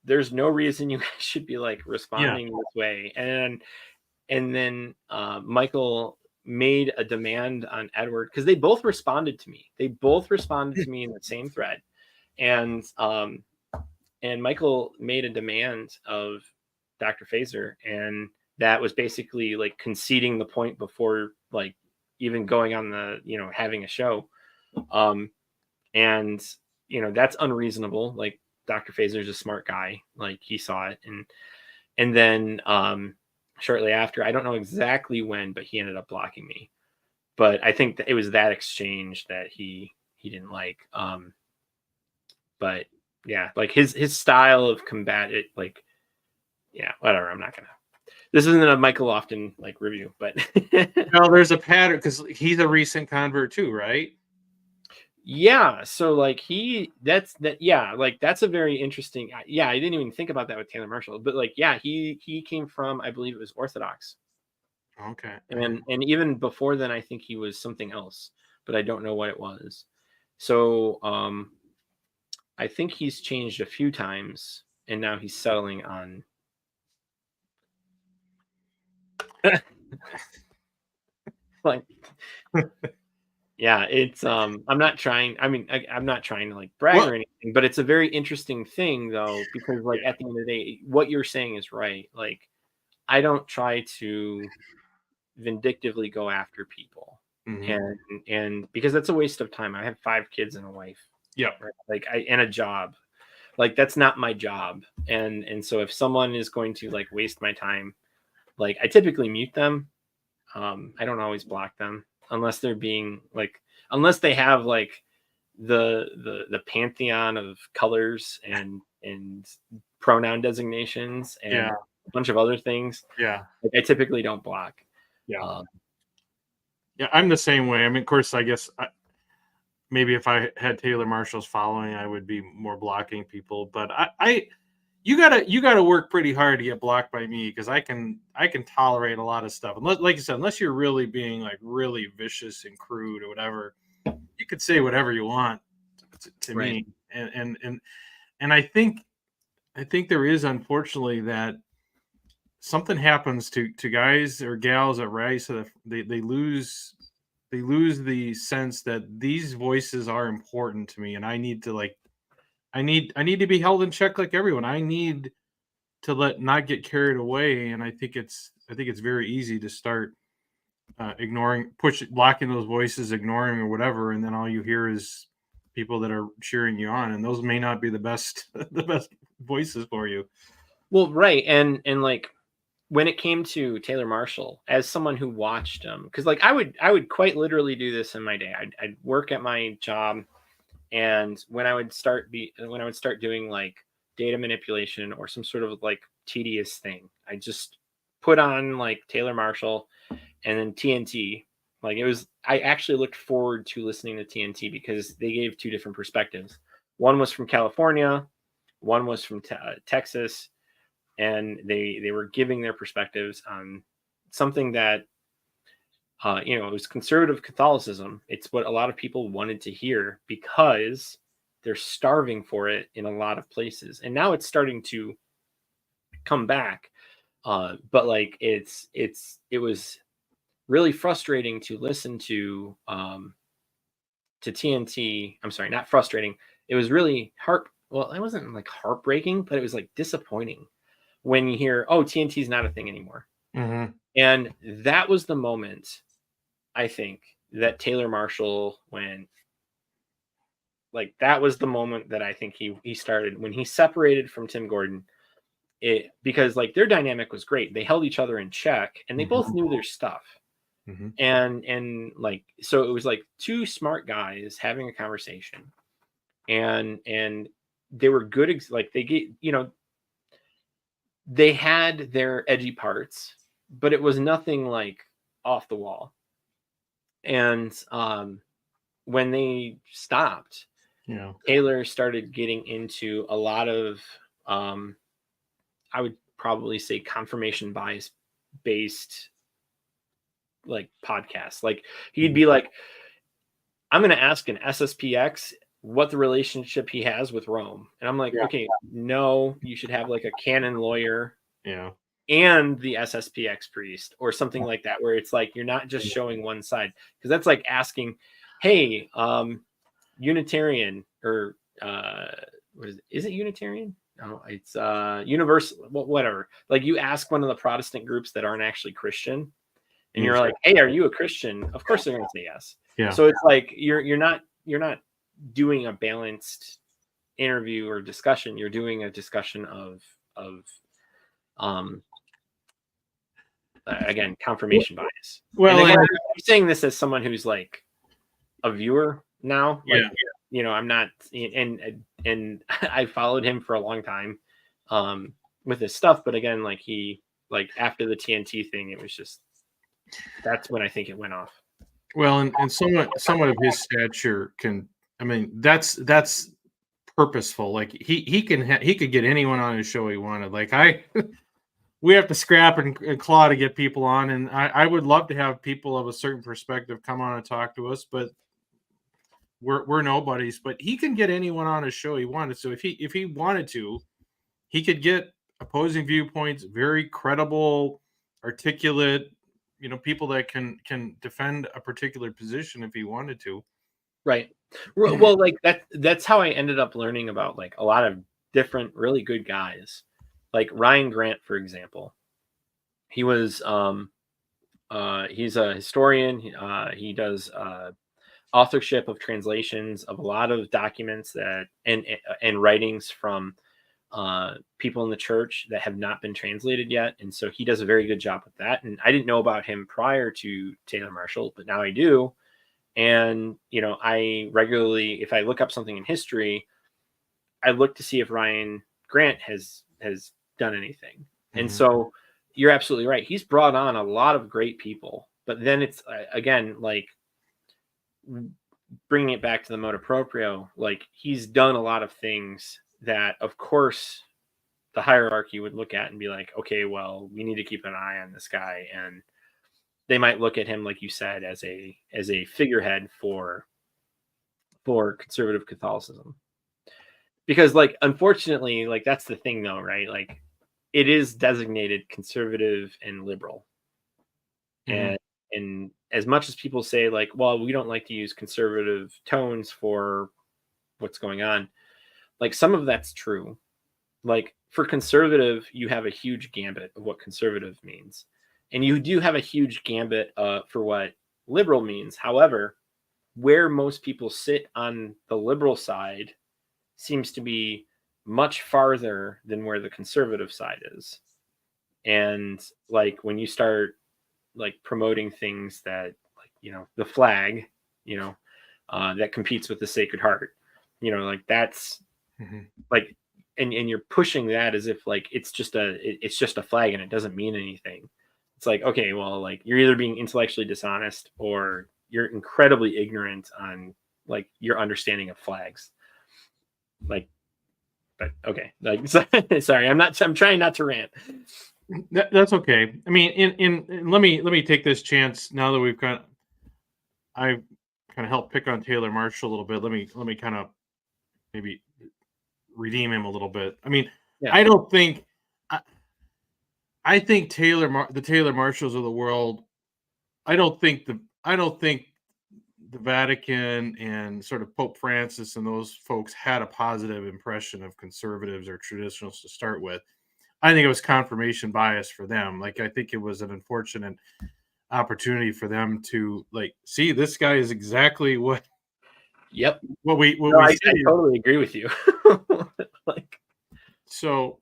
B: there's no reason you guys should be like responding this way. And then Michael made a demand on Edward because they both responded to me. They both responded to me in the same thread. And Michael made a demand of Dr. Fazer, and that was basically like conceding the point before like even going on the, you know, having a show. And you know, that's unreasonable. Like Dr. Fazer's a smart guy. Like he saw it. And then shortly after, I don't know exactly when, but he ended up blocking me. But I think that it was that exchange that he didn't like. But yeah, like his style of combat, it like, yeah, whatever. I'm not gonna. This isn't a Michael Lofton like review, but
A: no, there's a pattern because he's a recent convert too, right?
B: Yeah, so like that's a very interesting. Yeah, I didn't even think about that with Taylor Marshall, but like yeah, he came from, I believe it was Orthodox.
A: Okay.
B: And even before then I think he was something else, but I don't know what it was. So I think he's changed a few times and now he's settling on like yeah, it's I'm not trying, I mean I'm not trying to like brag or anything, but it's a very interesting thing though, because like at the end of the day what you're saying is right. Like I don't try to vindictively go after people. And because that's a waste of time. I have 5 kids and a wife.
A: Yeah.
B: Right? Like and a job. Like that's not my job. And so if someone is going to like waste my time, like I typically mute them. I don't always block them unless they're being like, unless they have like the pantheon of colors and pronoun designations and a bunch of other things.
A: Yeah.
B: Like I typically don't block.
A: Yeah. Yeah, I'm the same way. I mean, of course, I guess maybe if I had Taylor Marshall's following, I would be more blocking people. But you gotta work pretty hard to get blocked by me, because I can tolerate a lot of stuff. Unless, like you said, unless you're really being like really vicious and crude or whatever, you could say whatever you want to
B: Right.
A: me. And I think there is, unfortunately, that something happens to guys or gals that rise to they lose the sense that these voices are important to me, and I need to like I need to be held in check like everyone. I need to not get carried away, and I think it's very easy to start ignoring, blocking those voices, ignoring or whatever, and then all you hear is people that are cheering you on, and those may not be the best the best voices for you.
B: Well, right. And like when it came to Taylor Marshall, as someone who watched him, because like I would quite literally do this in my day. I'd work at my job, and when I would start doing like data manipulation or some sort of like tedious thing, I just put on like Taylor Marshall and then TNT. Like it was, I actually looked forward to listening to TNT because they gave two different perspectives. One was from California, one was from Texas, and they were giving their perspectives on something that you know, it was conservative Catholicism. It's what a lot of people wanted to hear because they're starving for it in a lot of places, and now it's starting to come back. But like it was really frustrating to listen to TNT. I'm sorry, not frustrating. It was really well, it wasn't like heartbreaking, but it was like disappointing when you hear, oh, TNT is not a thing anymore.
A: Mm-hmm.
B: And that was the moment, I think, that Taylor Marshall, when like that was the moment that I think he started when he separated from Tim Gordon. It because like their dynamic was great. They held each other in check and they both
A: Mm-hmm.
B: knew their stuff.
A: Mm-hmm.
B: And like so it was like two smart guys having a conversation, and they were good like they get, you know, they had their edgy parts, but it was nothing like off the wall. And when they stopped,
A: Yeah.
B: Taylor started getting into a lot of um I would probably say confirmation bias based like podcasts. Like he'd
A: Mm-hmm.
B: be like, I'm going to ask an SSPX what the relationship he has with Rome. And I'm like,
A: Yeah.
B: okay, no, you should have like a canon lawyer
A: Yeah.
B: and the SSPX priest or something like that, where it's like you're not just showing one side. Because that's like asking, hey, Unitarian or what is it Unitarian? No, it's universal, whatever. Like you ask one of the Protestant groups that aren't actually Christian, and you're like, hey, are you a Christian? Of course they're gonna say yes.
A: Yeah.
B: So it's like you're not doing a balanced interview or discussion. You're doing a discussion of um again, confirmation bias. And
A: Well,
B: again,
A: and
B: I'm saying this as someone who's like a viewer now. Like,
A: yeah.
B: you know, I'm not, and I followed him for a long time with his stuff. But again, like like after the TNT thing, it was just, that's when I think it went off.
A: Well, and someone of his stature can, I mean, that's purposeful. Like he could get anyone on his show he wanted. Like we have to scrap and claw to get people on, and I would love to have people of a certain perspective come on and talk to us, but we're nobodies. But he can get anyone on his show he wanted. So if he wanted to, he could get opposing viewpoints, very credible, articulate, you know, people that can defend a particular position if he wanted to.
B: Right. Well, like that's how I ended up learning about like a lot of different really good guys. Like Ryan Grant, for example. He was he's a historian. He does authorship of translations of a lot of documents that and writings from people in the church that have not been translated yet, and so he does a very good job with that. And I didn't know about him prior to Taylor Marshall, but now I do. And you know, I regularly, if I look up something in history, I look to see if Ryan Grant has done anything. And
A: Mm-hmm.
B: so you're absolutely right. He's brought on a lot of great people, but then it's again like bringing it back to the Motu Proprio. Like he's done a lot of things that, of course, the hierarchy would look at and be like, okay, well, we need to keep an eye on this guy, and they might look at him, like you said, as a figurehead for conservative Catholicism. Because, like, unfortunately, like, that's the thing though, right? Like, it is designated conservative and liberal.
A: Mm-hmm.
B: And as much as people say, like, well, we don't like to use conservative tones for what's going on, like, some of that's true. Like, for conservative, you have a huge gambit of what conservative means, and you do have a huge gambit for what liberal means. However, where most people sit on the liberal side seems to be much farther than where the conservative side is. And, like, when you start, like, promoting things that, like, the flag, that competes with the Sacred Heart, like, that's
A: Mm-hmm.
B: like, and you're pushing that as if, like, it's just a flag and it doesn't mean anything. It's like, okay, well, like, you're either being intellectually dishonest or you're incredibly ignorant on, like, your understanding of flags. Like, but okay, like, sorry, I'm trying not to rant.
A: That's okay. I mean, let me take this chance now that I've kind of helped pick on Taylor Marshall a little bit. Let me kind of maybe redeem him a little bit. I mean,
B: Yeah.
A: I don't think I, I think the Taylor Marshalls of the world. I don't think the Vatican and sort of Pope Francis and those folks had a positive impression of conservatives or traditionalists to start with. I think it was confirmation bias for them. Like, I think it was an unfortunate opportunity for them to, like, see, this guy is exactly what
B: Yep.
A: what we what
B: No,
A: we
B: I
A: said.
B: totally agree with you. Like,
A: So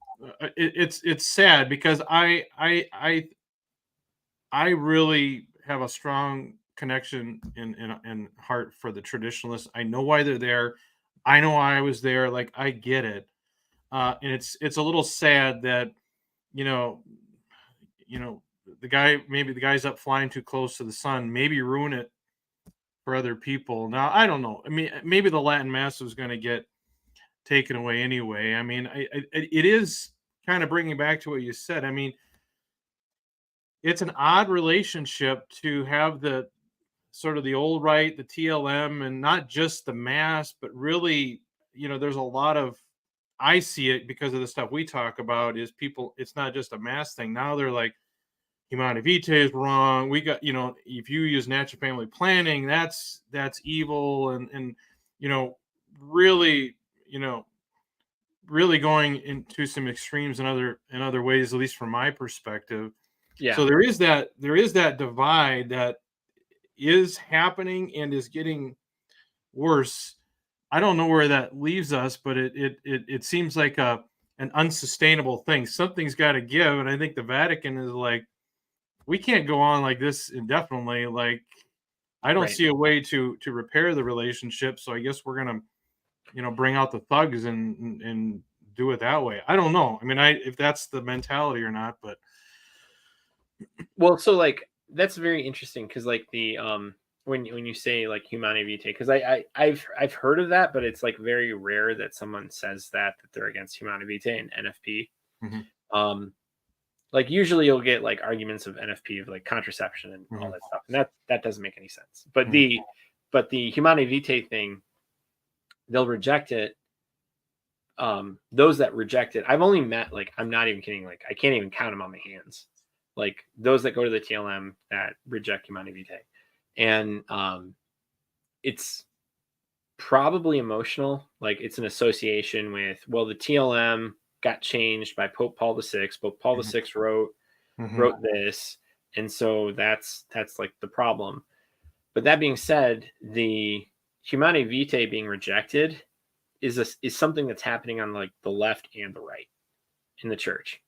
A: it's sad because I really have a strong connection in heart for the traditionalists. I know why they're there. I know why I was there. Like, I get it. And it's a little sad that you know you know maybe the guy's up flying too close to the sun, maybe ruin it for other people. Now, I don't know. I mean, maybe the Latin Mass was going to get taken away anyway. I mean, it is kind of bringing back to what you said. I mean, it's an odd relationship to have the sort of the old right, the TLM, and not just the mass, but really, there's a lot of, I see it because of the stuff we talk about is people, it's not just a mass thing. Now they're like, Humana Vitae is wrong. We got, if you use natural family planning, that's evil. And, you know, really, you know, really going into some extremes in other ways, at least from my perspective.
B: yeah.
A: So there is that divide that is happening and is getting worse. I don't know where that leaves us, but it seems like an unsustainable thing. Something's got to give, and I think the Vatican is like, we can't go on like this indefinitely. Like, I don't
B: Right.
A: see a way to repair the relationship. So I guess we're gonna, bring out the thugs and do it that way. I don't know. I mean, if that's the mentality or not, but
B: Well, so, like, that's very interesting because, like, the when you say, like, Humane Vitae, because I've heard of that, but it's, like, very rare that someone says that they're against Humane Vitae and NFP.
A: Mhm,
B: Um, like, usually you'll get, like, arguments of NFP of, like, contraception and all
A: mhm,
B: that stuff, and that doesn't make any sense. But
A: mhm,
B: the Humane Vitae thing, they'll reject it. Those that reject it, I've only met, like, I'm not even kidding, like, I can't even count them on my hands. Like, those that go to the TLM that reject Humane Vitae. And it's probably emotional. Like, it's an association with, well, the TLM got changed by Pope Paul VI. Pope Paul
A: mhm,
B: VI wrote this, and so that's like the problem. But that being said, the Humane Vitae being rejected is something that's happening on, like, the left and the right in the church.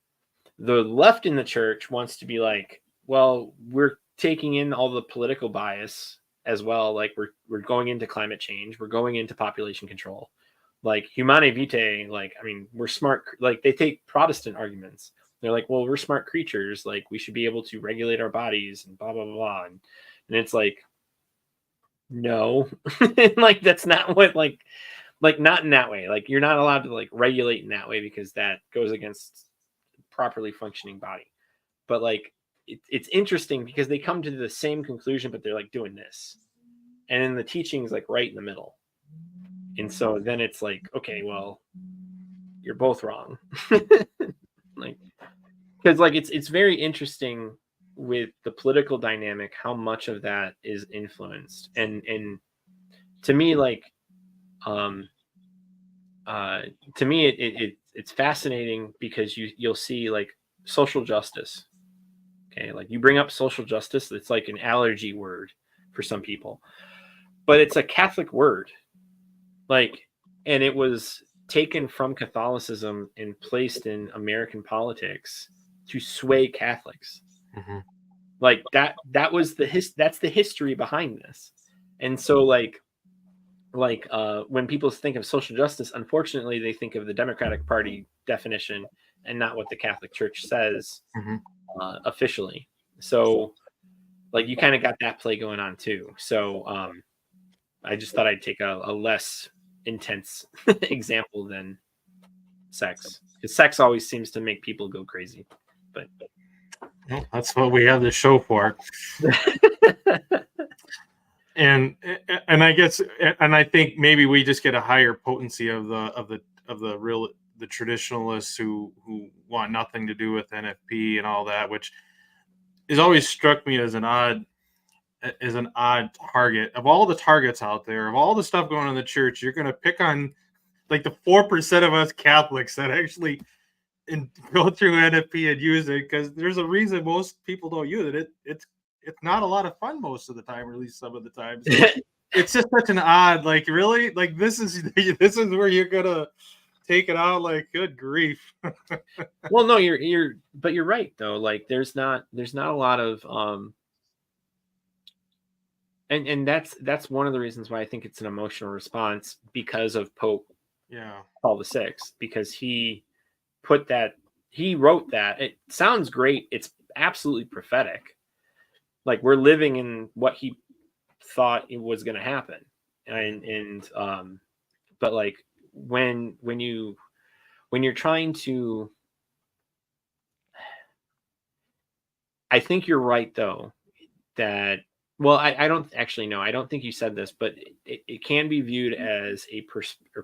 B: The left in the church wants to be like, well, we're taking in all the political bias as well. Like, we're going into climate change, we're going into population control. Like, Humane Vitae, like, I mean, we're smart. Like, they take Protestant arguments. They're like, well, we're smart creatures. Like, we should be able to regulate our bodies and blah blah blah. And it's like, no, like, that's not what, like, like not in that way. Like you're not allowed to like regulate in that way because that goes against properly functioning body. But like it's interesting because they come to the same conclusion, but they're like doing this, and then the teaching is like right in the middle. And so then it's like, okay, well, you're both wrong. Like, because like it's very interesting with the political dynamic how much of that is influenced, and to me like um to me it's fascinating because you'll see like social justice. Okay, like you bring up social justice, it's like an allergy word for some people, but it's a Catholic word. Like, and it was taken from Catholicism and placed in American politics to sway Catholics.
A: Mhm.
B: Like that was that's the history behind this. And so when people think of social justice, unfortunately they think of the Democratic Party definition and not what the Catholic Church says
A: Mhm.
B: officially. So like you kind of got that play going on too. So I just thought I'd take a less intense example than sex, because sex always seems to make people go crazy. But
A: Well, that's what we have this show for. And I guess, and I think maybe we just get a higher potency of the traditionalists who want nothing to do with NFP and all that, which has always struck me as an odd target. Of all the targets out there, of all the stuff going on in the church, you're going to pick on like the 4% of us Catholics that actually go through NFP and use it, because there's a reason most people don't use it. It's not a lot of fun most of the time, or at least some of the time. So it's just such an odd, like, really, like this is where you're gonna take it out. Like, good grief.
B: well, no, but you're right though. Like there's not a lot of and that's one of the reasons why I think it's an emotional response, because of Pope
A: Yeah.
B: Paul VI, because he wrote that. It sounds great. It's absolutely prophetic. Like we're living in what he thought it was going to happen. And but like when you're trying to, I think you're right though, that, well, I don't actually know. I don't think you said this, but it can be viewed as a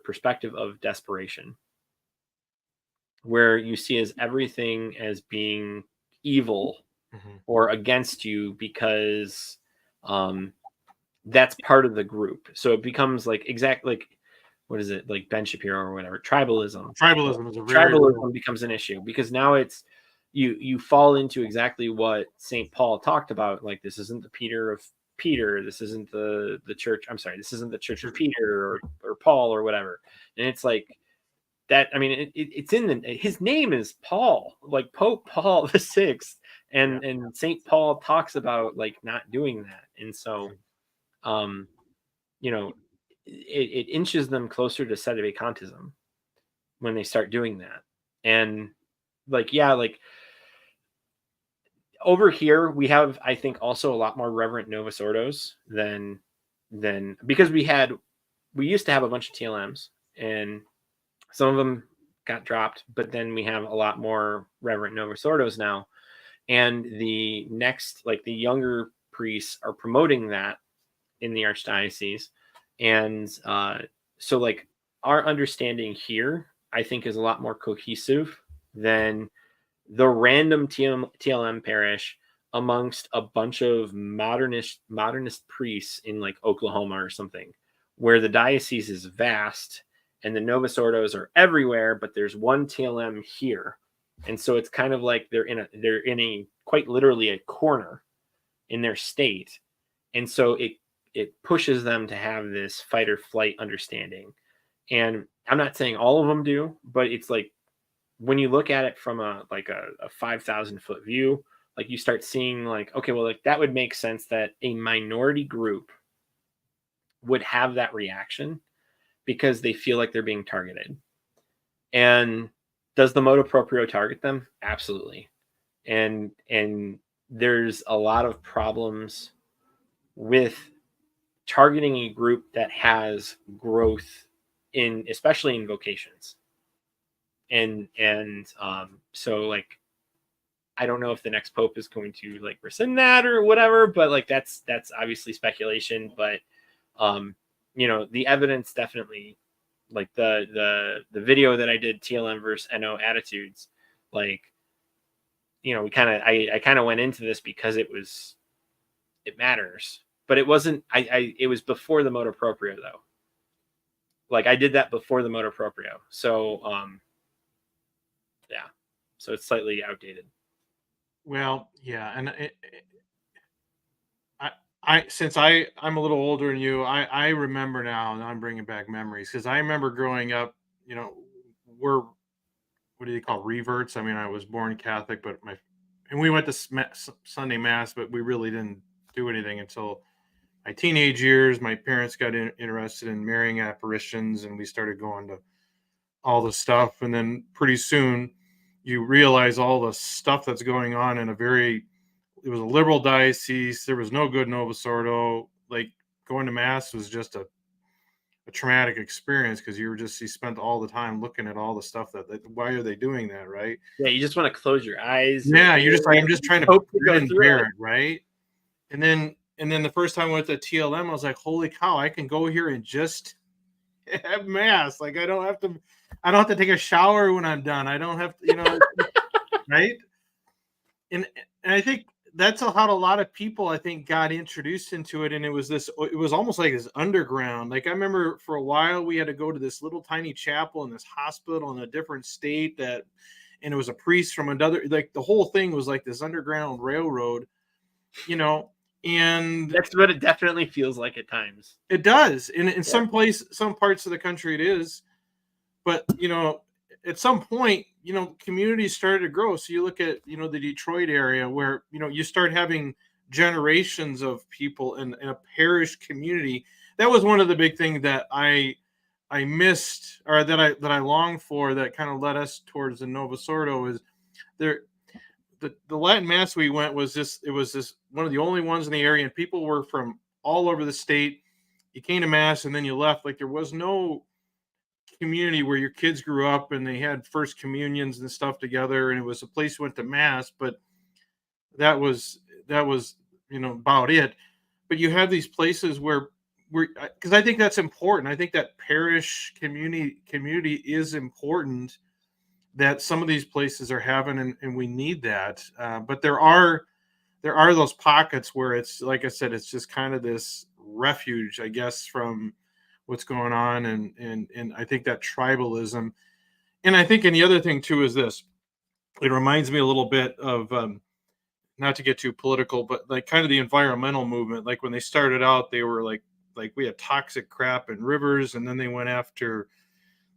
B: perspective of desperation, where you see as everything as being evil
A: Mm-hmm.
B: or against you because that's part of the group. So it becomes like like what is it, like Ben Shapiro or whatever, tribalism.
A: Tribalism is a very real.
B: Tribalism becomes an issue because now it's you fall into exactly what St. Paul talked about. Like this isn't the Peter of Peter. This isn't the church. I'm sorry. This isn't the Church of Peter or Paul or whatever. And it's like that. I mean, it's in his name is Paul, like Pope Paul VI, and St. Paul talks about like not doing that. And so, you know, it inches them closer to sedevacantism when they start doing that. And like, yeah, like over here we have, I think, also a lot more reverent Novus Ordos than because we used to have a bunch of TLMs and some of them got dropped, but then we have a lot more reverent Novus Ordos now. And the next, like the younger priests are promoting that in the archdiocese. And so like our understanding here, I think, is a lot more cohesive than the random TLM parish amongst a bunch of modernist priests in like Oklahoma or something, where the diocese is vast and the Novus Ordos are everywhere, but there's one TLM here. And so it's kind of like they're in a quite literally a corner in their state. And so it pushes them to have this fight or flight understanding. And I'm not saying all of them do, but it's like when you look at it from a 5,000 foot view, like you start seeing like, okay, well, like that would make sense that a minority group would have that reaction because they feel like they're being targeted. And does the Motu Proprio target them? Absolutely. And there's a lot of problems with targeting a group that has growth especially in vocations. And so like, I don't know if the next pope is going to like rescind that or whatever, but like that's obviously speculation. But the evidence definitely, like the video that I did, TLM versus NO attitudes, like, we I kind of went into this because it matters, but it wasn't. It was before the Motu Proprio though. Like I did that before the Motu Proprio, so yeah, so it's slightly outdated.
A: Well, yeah, and I since I'm a little older than you, I remember now, and I'm bringing back memories because I remember growing up. You know, we're what do you call reverts? I mean, I was born Catholic, but and we went to Sunday mass, but we really didn't do anything until my teenage years. My parents got interested in marrying apparitions, and we started going to all the stuff. And then pretty soon, you realize all the stuff that's going on in it was a liberal diocese. There was no good Novus Ordo. Like going to mass was just a traumatic experience because you spent all the time looking at all the stuff why are they doing that, right?
B: Yeah, you just want to close your eyes.
A: Yeah, you're just like, I'm just trying to
B: hope to
A: grin
B: go
A: and
B: through
A: bear
B: it.
A: it, right? And then the first time I went to TLM, I was like, holy cow, I can go here and just have mass. Like I don't have to take a shower when I'm done. I don't have to, right? And I think that's how a lot of people I think got introduced into it. And it was almost like this underground. Like I remember for a while we had to go to this little tiny chapel in this hospital in a different state and it was a priest from another, like the whole thing was like this underground railroad, and
B: That's what it definitely feels like at times.
A: it does. In some parts of the country it is, but at some point, communities started to grow. So you look at, the Detroit area where, you start having generations of people in a parish community. That was one of the big things that I missed, or that I longed for, that kind of led us towards the Novus Ordo. Is there the Latin Mass we went was this one of the only ones in the area, and people were from all over the state. You came to Mass and then you left. Like there was no community where your kids grew up and they had first communions and stuff together, and it was a place you went to mass, but that was about it. But you have these places where because I think that's important. I think that parish community is important, that some of these places are having, and we need that. But there are those pockets where it's like I said, it's just kind of this refuge, I guess, from what's going on, and I think that tribalism, and I think, and the other thing too is this. It reminds me a little bit of, not to get too political, but like kind of the environmental movement. Like when they started out, they were like we had toxic crap in rivers, and then they went after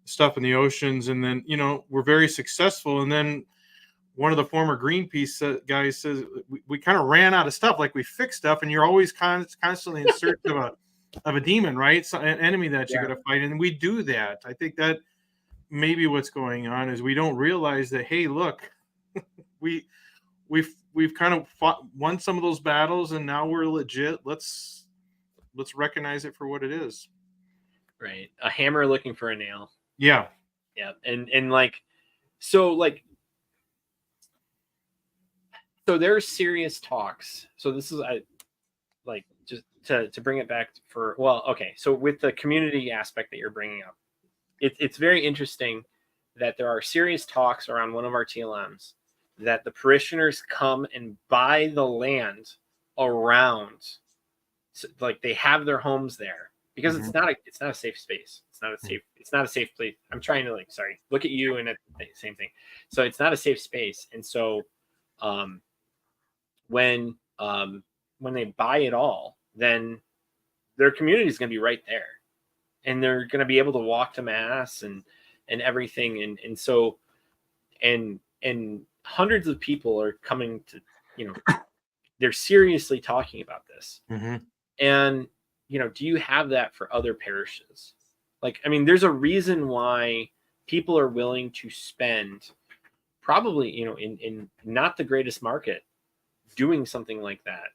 A: stuff in the oceans, and then we're very successful, and then one of the former Greenpeace guys says we kind of ran out of stuff. Like we fixed stuff, and you're always constantly in search of a demon, right? So an enemy that you got to fight, and we do that. I think that maybe what's going on is we don't realize that. Hey, look, we've kind of won some of those battles, and now we're legit. Let's recognize it for what it is.
B: Right, a hammer looking for a nail.
A: Yeah,
B: and like so there's serious talks. So this is like just to bring it back so with the community aspect that you're bringing up, it's very interesting that there are serious talks around one of our TLMs that the parishioners come and buy the land around, so, like they have their homes there because it's not a safe space. It's not a safe place. I'm trying to look at you and at the same thing. So it's not a safe space, and so when they buy it all, then their community is going to be right there, and they're going to be able to walk to mass and everything, and so hundreds of people are coming to, they're seriously talking about this. And do you have that for other parishes? Like, I mean, there's a reason why people are willing to spend probably in not the greatest market doing something like that.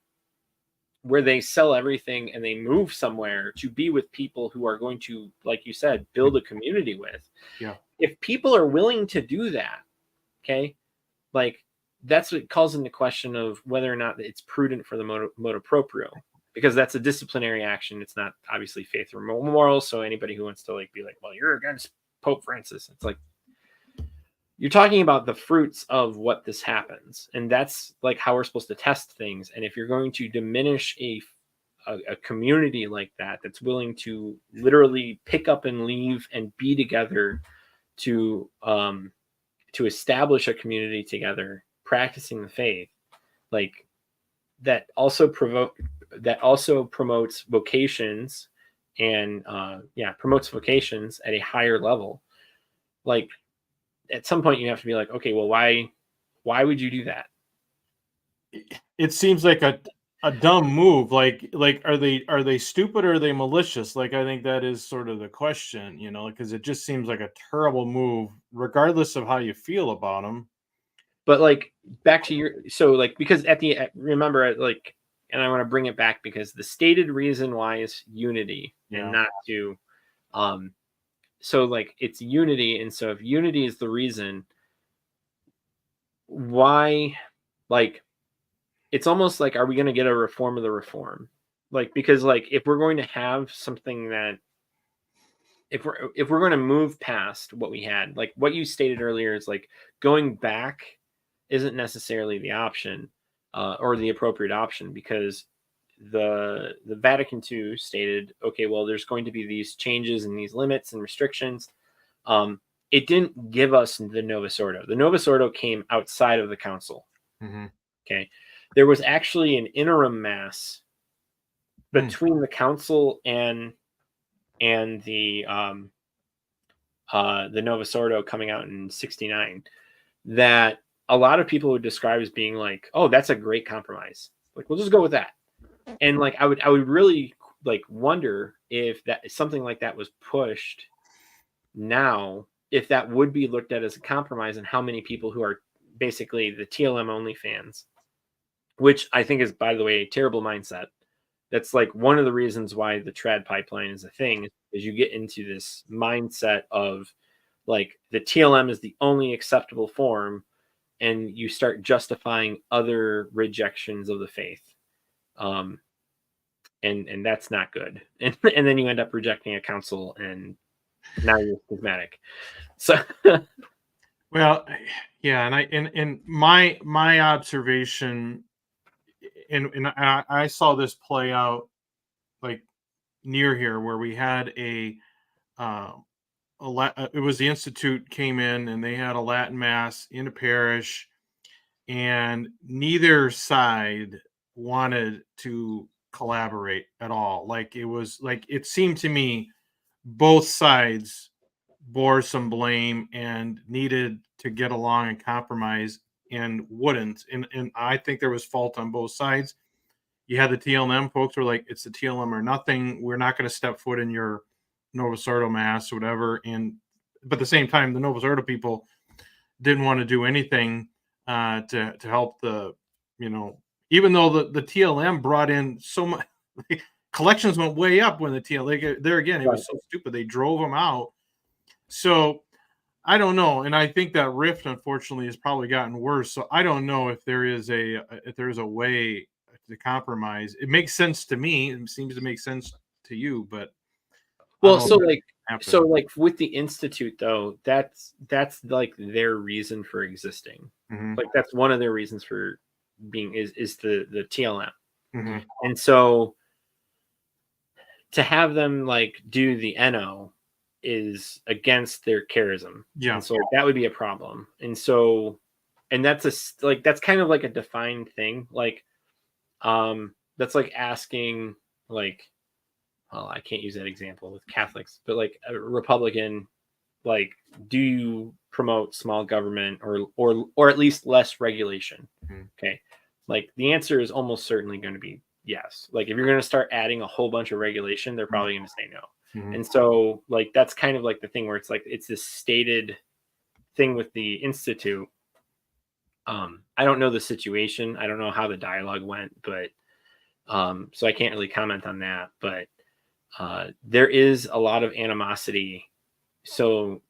B: where they sell everything and they move somewhere to be with people who are going to, like you said, build a community with.
A: Yeah.
B: If people are willing to do that, okay, like that's what calls into question of whether or not it's prudent for the motu proprio, because that's a disciplinary action. It's not obviously faith or moral. So anybody who wants to like be like, well, you're against Pope Francis, it's like, you're talking about the fruits of what this happens, and that's like how we're supposed to test things. And if you're going to diminish a community like that, that's willing to literally pick up and leave and be together to establish a community together practicing the faith, like that also promotes vocations, and promotes vocations at a higher level. Like at some point you have to be like, okay, well, why would you do that?
A: It seems like a dumb move. Like are they stupid or are they malicious? Like I think that is sort of the question, because it just seems like a terrible move, regardless of how you feel about them.
B: But like back to your, so like, because remember, like, and I want to bring it back because the stated reason why is unity and not to so like it's unity. And so if unity is the reason why, like, it's almost like, are we going to get a reform of the reform? Like, because like if we're going to have something that, if we're going to move past what we had, like what you stated earlier, is like going back isn't necessarily the option, or the appropriate option, because the Vatican II stated, okay, well, there's going to be these changes and these limits and restrictions. It didn't give us the Novus Ordo. The Novus Ordo came outside of the council.
A: Mm-hmm.
B: Okay, there was actually an interim mass between the council and the Novus Ordo coming out in '69 that a lot of people would describe as being like, oh, that's a great compromise. Like, we'll just go with that. And like, I would really like wonder if that something like that was pushed now, if that would be looked at as a compromise, and how many people who are basically the TLM only fans, which I think is, by the way, a terrible mindset. That's like one of the reasons why the trad pipeline is a thing, is you get into this mindset of like the TLM is the only acceptable form, and you start justifying other rejections of the faith. And that's not good. And then you end up rejecting a council, and now you're schismatic. So
A: Well, yeah, and my observation, and I saw this play out like near here, where we had uh, it was the Institute came in and they had a Latin mass in a parish, and neither side wanted to collaborate at all. Like it was like it seemed to me both sides bore some blame and needed to get along and compromise and wouldn't. And I think there was fault on both sides. You had the TLM folks who were like, it's the TLM or nothing. We're not going to step foot in your Novus Ordo mass or whatever. But at the same time, the Novus Ordo people didn't want to do anything to help even though the TLM brought in so much. Collections went way up when the TLM, there again, it was so stupid. They drove them out. So I don't know, and I think that rift, unfortunately, has probably gotten worse. So I don't know if there is a way to compromise. It makes sense to me. It seems to make sense to you, but
B: well, so like with the Institute though, that's like their reason for existing.
A: Mm-hmm.
B: Like that's one of their reasons for being is the TLM.
A: Mm-hmm.
B: And so to have them like do the NO is against their charism.
A: Yeah.
B: And so that would be a problem. And so, and that's that's kind of like a defined thing. Like, that's like asking, like, well, I can't use that example with Catholics, but like a Republican, like, do you promote small government or at least less regulation?
A: Mm-hmm.
B: Okay. Like the answer is almost certainly going to be yes. Like if you're going to start adding a whole bunch of regulation, they're probably going to say no.
A: Mm-hmm.
B: And so like that's kind of like the thing where it's like it's this stated thing with the Institute. I don't know the situation. I don't know how the dialogue went, but So I can't really comment on that, but there is a lot of animosity. So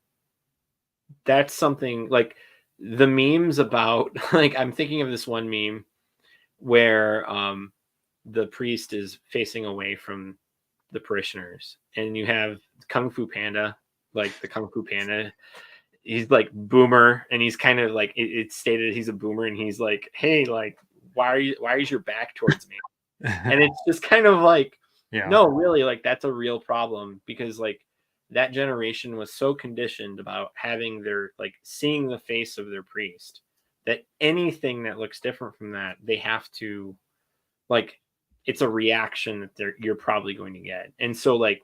B: that's something like the memes about like I'm thinking of this one meme where the priest is facing away from the parishioners, and you have Kung Fu Panda, like the Kung Fu Panda. He's like boomer, and he's kind of like it's stated he's a boomer, and he's like, "Hey, like, why is your back towards me?" And it's just kind of like,
A: Yeah.
B: no, really, like that's a real problem because like that generation was so conditioned about having their like seeing the face of their priest that anything that looks different from that, they have to like it's a reaction that you're probably going to get. And so like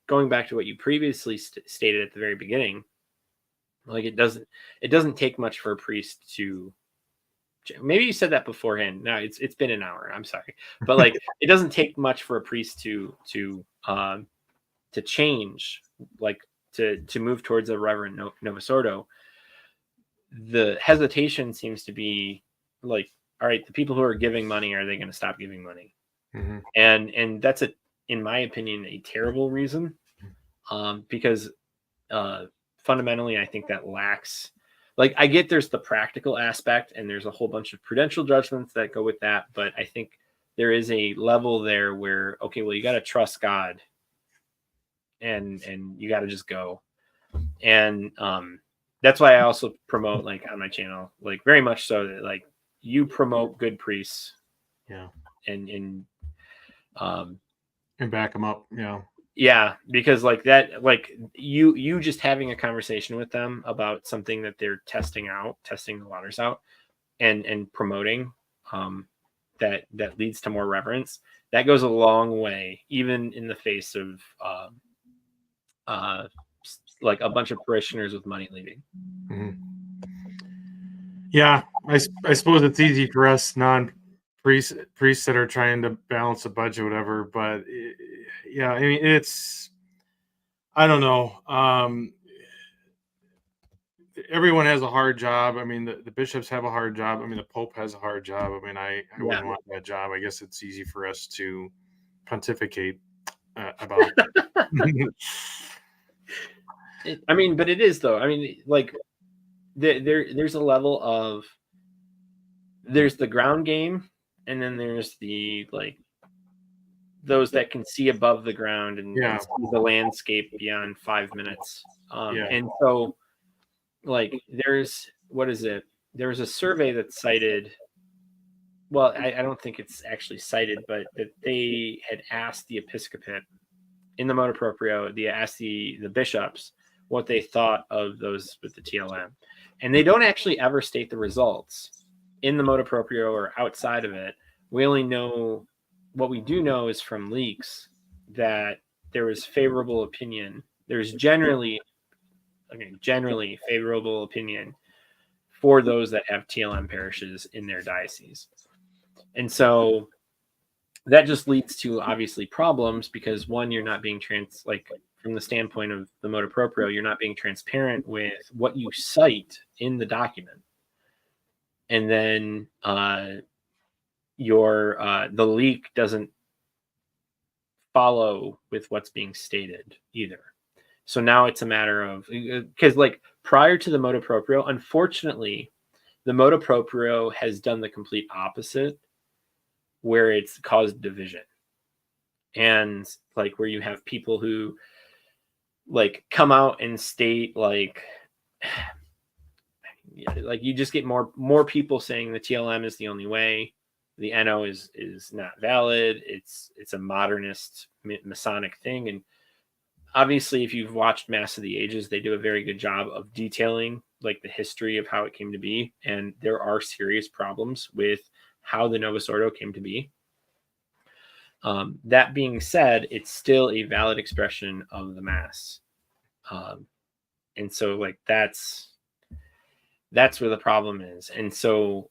B: going back to what you previously stated at the very beginning, like it doesn't take much for a priest to maybe you said that beforehand. No, it's been an hour. I'm sorry, but like it doesn't take much for a priest to change, like to move towards a Reverend Novus Ordo. The hesitation seems to be like, all right, the people who are giving money, are they going to stop giving money?
A: Mm-hmm.
B: And that's in my opinion, a terrible reason, because fundamentally, I think that lacks. Like, I get there's the practical aspect, and there's a whole bunch of prudential judgments that go with that, but I think there is a level there where okay, well, you got to trust God, and you got to just go, and that's why I also promote like on my channel, like very much so that like you promote good priests,
A: Yeah.
B: and um
A: And back them up. Yeah.
B: yeah, because like that, like you just having a conversation with them about something that they're testing the waters out, and promoting, um that leads to more reverence. That goes a long way, even in the face of uh like a bunch of parishioners with money leaving.
A: Mm-hmm. Yeah, I suppose it's easy for us priests that are trying to balance a budget, whatever. But yeah, I mean, I don't know. Everyone has a hard job. I mean, the bishops have a hard job. I mean, the Pope has a hard job. I mean, I
B: Yeah.
A: wouldn't want that job. I guess it's easy for us to pontificate about.
B: I mean, but it is though. I mean, like there's a level of there's the ground game, and then there's the like those that can see above the ground and
A: Yeah,
B: see the landscape beyond 5 minutes.
A: yeah,
B: And so like there's what is it? There's a survey that cited, well, I don't think it's actually cited, but that they had asked the episcopate in the Motu Proprio, they asked the bishops what they thought of those with the TLM. And they don't actually ever state the results in the Motu Proprio or outside of it. We only know what we do know is from leaks that there was favorable opinion. There's generally favorable opinion for those that have TLM parishes in their diocese. And so that just leads to obviously problems because one, you're not being like from the standpoint of the Motu Proprio, you're not being transparent with what you cite in the document. And then the leak doesn't follow with what's being stated either. So now it's a matter of because like prior to the Motu Proprio, unfortunately, the Motu Proprio has done the complete opposite, where it's caused division. And like where you have people who like come out and state like like you just get more people saying the TLM is the only way, the NO is not valid, it's a modernist Masonic thing. And obviously if you've watched Mass of the Ages, they do a very good job of detailing like the history of how it came to be, and there are serious problems with how the Novus Ordo came to be. That being said, it's still a valid expression of the Mass, and so like that's where the problem is. And so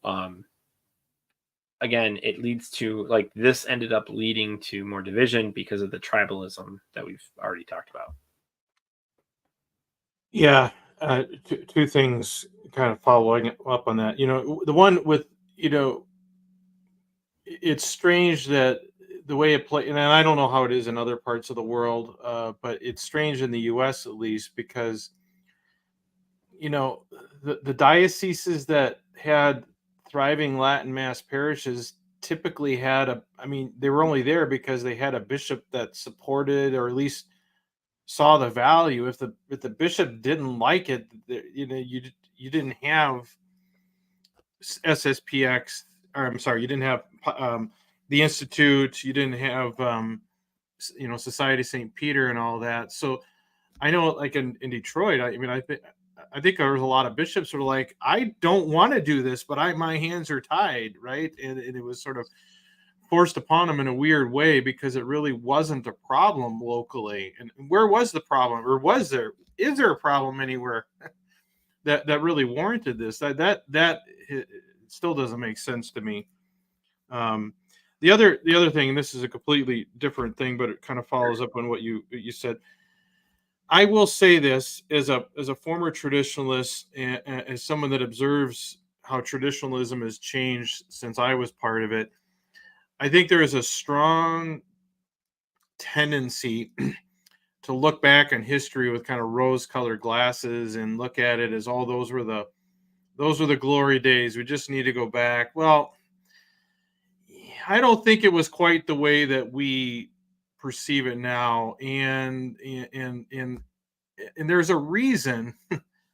B: again, it leads to like this ended up leading to more division because of the tribalism that we've already talked about.
A: yeah. Two things kind of following up on that. You know, the one with it's strange that the way it play, and I don't know how it is in other parts of the world, but it's strange in the U.S. at least because the dioceses that had thriving Latin Mass parishes typically had I mean, they were only there because they had a bishop that supported or at least saw the value. If the bishop didn't like it, you didn't have SSPX, or I'm sorry, you didn't have the Institute, you didn't have Society St. Peter and all that. So I know, like in Detroit, I mean, I think there was a lot of bishops who were like, I don't want to do this, but my hands are tied, right? And it was sort of forced upon them in a weird way because it really wasn't a problem locally. And where was the problem, or is there a problem anywhere that really warranted this? That it still doesn't make sense to me. Um, the other thing, and this is a completely different thing, but it kind of follows up on what you said. I will say this as a former traditionalist and as someone that observes how traditionalism has changed since I was part of it. I think there is a strong tendency to look back on history with kind of rose-colored glasses and look at it as all those were the glory days. We just need to go back. Well, I don't think it was quite the way that we perceive it now, and there's a reason.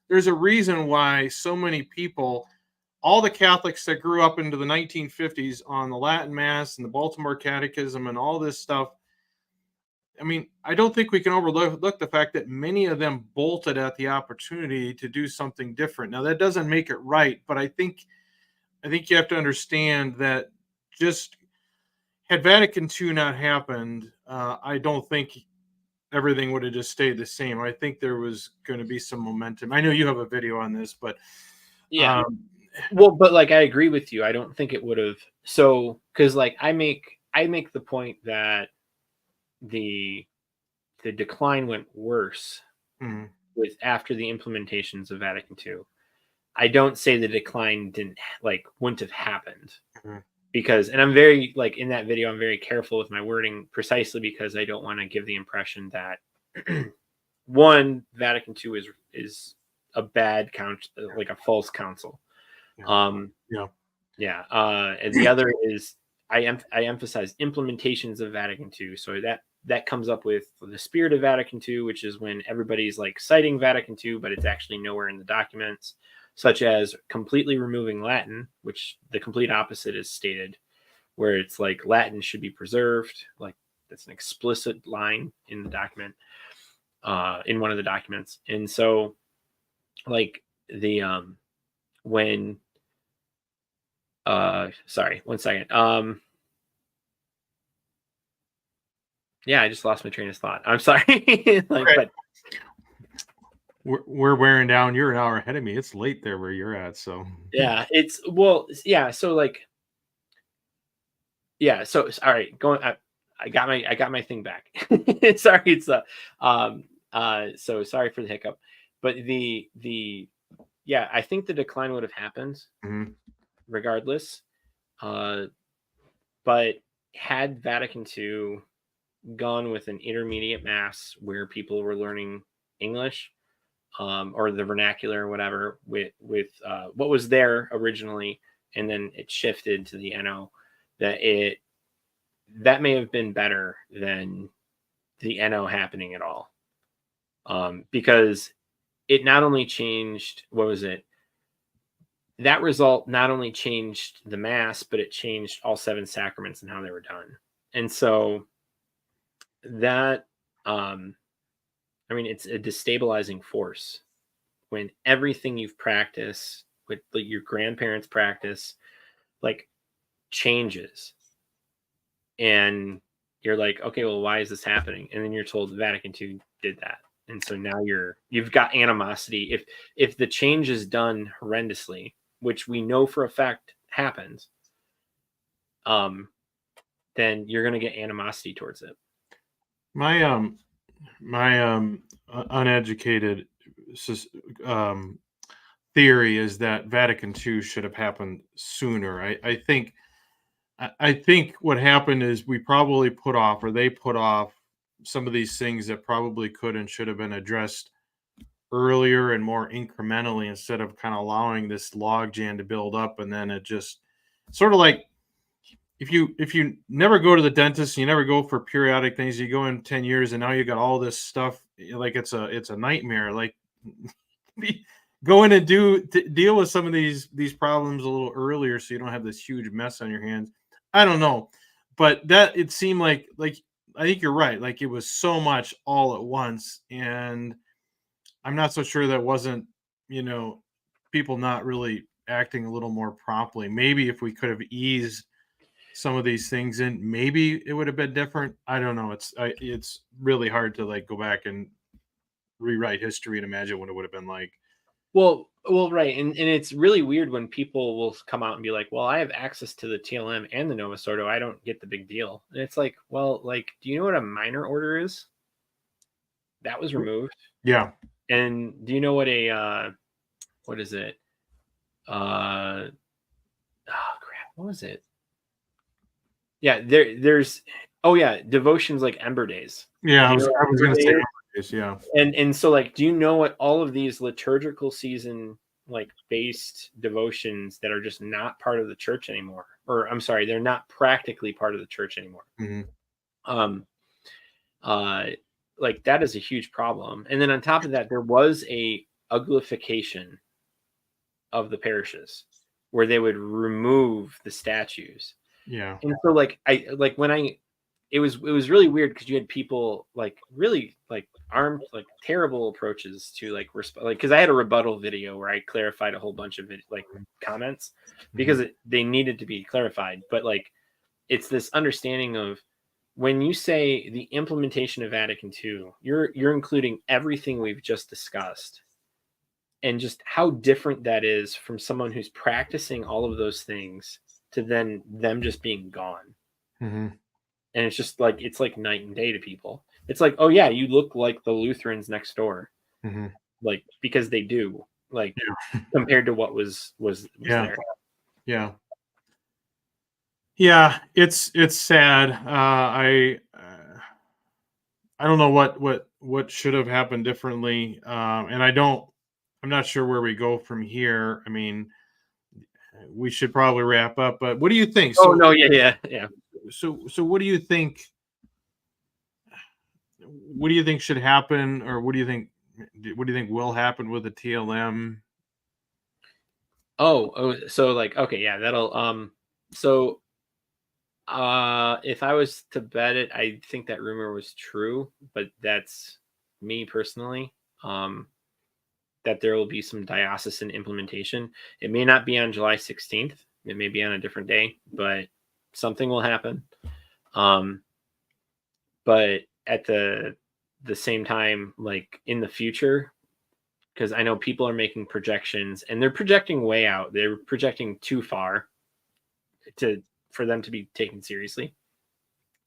A: There's a reason why so many people, all the Catholics that grew up into the 1950s on the Latin Mass and the Baltimore Catechism and all this stuff. I mean, I don't think we can overlook the fact that many of them bolted at the opportunity to do something different. Now, that doesn't make it right, but I think you have to understand that just had Vatican II not happened, I don't think everything would have just stayed the same. I think there was going to be some momentum. I know you have a video on this, but
B: Yeah.
A: um,
B: Well, but like I agree with you. I don't think it would have. So, because like I make the point that the the decline went worse
A: mm,
B: with after the implementations of Vatican II. I don't say the decline wouldn't have happened
A: mm,
B: because, and I'm very like in that video, I'm very careful with my wording precisely because I don't want to give the impression that one, Vatican II is a bad count, like a false council.
A: yeah,
B: Um,
A: yeah,
B: yeah, and the other is I emphasize implementations of Vatican II, so that comes up with the spirit of Vatican II, which is when everybody's like citing Vatican II, but it's actually nowhere in the documents, such as completely removing Latin, which the complete opposite is stated, where it's like Latin should be preserved, like that's an explicit line in the document, in one of the documents, and so like the when sorry, one second. Yeah, I just lost my train of thought. I'm sorry. like,
A: okay.
B: but
A: We're wearing down. You're an hour ahead of me. It's late there where you're at. So
B: yeah, it's well, yeah. So like, yeah. So all right, going. I got my thing back. sorry, it's so sorry for the hiccup, but the yeah, I think the decline would have happened
A: mhm,
B: regardless. Uh, but had Vatican II gone with an intermediate mass where people were learning English, or the vernacular or whatever with what was there originally, and then it shifted to the NO, that may have been better than the NO happening at all, because it not only changed what was it that result not only changed the mass, but it changed all seven sacraments and how they were done, and so that I mean it's a destabilizing force when everything you've practiced with like your grandparents practice like changes, and you're like, okay, well, why is this happening? And then you're told Vatican II did that, and so now you've got animosity. If the change is done horrendously, which we know for a fact happens, um then you're going to get animosity towards it.
A: my uneducated um, theory is that Vatican II should have happened sooner. I think I think what happened is we probably put off, or they put off, some of these things that probably could and should have been addressed earlier and more incrementally, instead of kind of allowing this logjam to build up, and then it just sort of like, if you never go to the dentist, you never go for periodic things, you go in 10 years and now you got all this stuff, like it's a nightmare. Like, be- go in and deal with some of these problems a little earlier, so you don't have this huge mess on your hands. I don't know, but that, it seemed like I think you're right. Like, it was so much all at once, and I'm not so sure that wasn't, you know, people not really acting a little more promptly. Maybe if we could have eased some of these things in, maybe it would have been different. I don't know. It's really hard to like go back and rewrite history and imagine what it would have been like.
B: Well, right, and it's really weird when people will come out and be like, "Well, I have access to the TLM and the Novus Ordo. I don't get the big deal." And it's like, well, like, do you know what a minor order is? That was removed.
A: Yeah.
B: And do you know what a what is it? Oh crap, what was it? Yeah, there's oh yeah, devotions like Ember Days.
A: Yeah.
B: Do
A: I
B: you
A: was,
B: know what
A: I was
B: Ember
A: going to
B: Day
A: say,
B: is?
A: yeah.
B: And so like, do you know what all of these liturgical season like based devotions that are just not part of the church anymore, or I'm sorry, they're not practically part of the church anymore.
A: Hmm.
B: Um uh like that is a huge problem. And then on top of that, there was a uglification of the parishes where they would remove the statues.
A: Yeah.
B: And so like I like when I it was really weird because you had people like really like armed like terrible approaches to like like because I had a rebuttal video where I clarified a whole bunch of like comments
A: Hmm.
B: because they needed to be clarified. But like it's this understanding of when you say the implementation of Vatican II, you're including everything we've just discussed and just how different that is from someone who's practicing all of those things to then them just being gone.
A: Hmm.
B: And it's like night and day to people. It's like, oh yeah, you look like the Lutherans next door,
A: Hmm.
B: like because they do, like
A: Yeah.
B: compared to what was
A: Yeah.
B: there.
A: Yeah. Yeah. It's sad. I don't know what should have happened differently. And I'm not sure where we go from here. I mean, we should probably wrap up, but what do you think?
B: Oh
A: So,
B: no, yeah.
A: what do you think? What do you think should happen, or what do you think will happen with the TLM?
B: So like okay, yeah, that'll so if I was to bet it, I think that rumor was true, but that's me personally. That there will be some diocesan implementation. It may not be on July 16th. It may be on a different day, but something will happen. Um, but at the same time, like in the future, because I know people are making projections and they're projecting way out. They're projecting too far to for them to be taken seriously.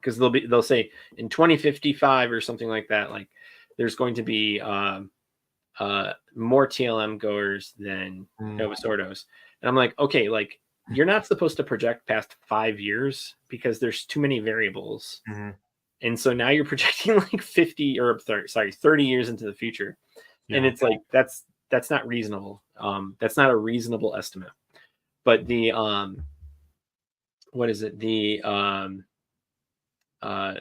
B: Because they'll say in 2055 or something like that, like there's going to be more TLM goers than
A: Mm,
B: Novus Ordos. And I'm like, okay, like you're not supposed to project past 5 years because there's too many variables.
A: mhm.
B: And so now you're projecting like 50 or sorry, 30 years into the future. And
A: Yeah.
B: it's like that's not reasonable. That's not a reasonable estimate. But the what is it? The uh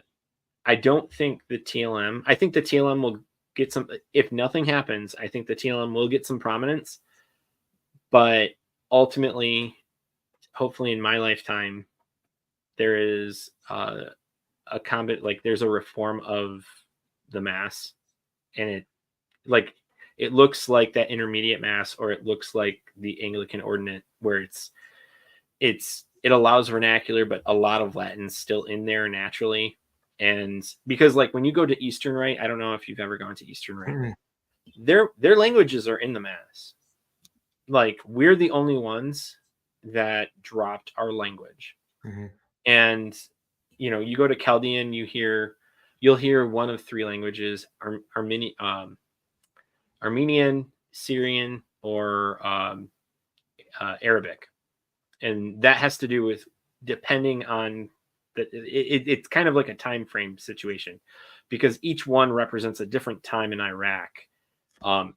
B: I don't think the TLM, I think the TLM will get some, if nothing happens, I think the TLM will get some prominence. But ultimately, hopefully in my lifetime, there is a combat, like there's a reform of the mass. And like, it looks like that intermediate mass, or it looks like the Anglican ordinate, where it allows vernacular, but a lot of Latin's still in there naturally. And because like when you go to Eastern Rite, I don't know if you've ever gone to Eastern Rite,
A: Mhm,
B: their languages are in the mass. Like we're the only ones that dropped our language.
A: mhm,
B: And you go to Chaldean, you'll hear one of three languages: Armenian, Syrian, or Arabic. And that has to do with depending on it's kind of like a time frame situation, because each one represents a different time in Iraq.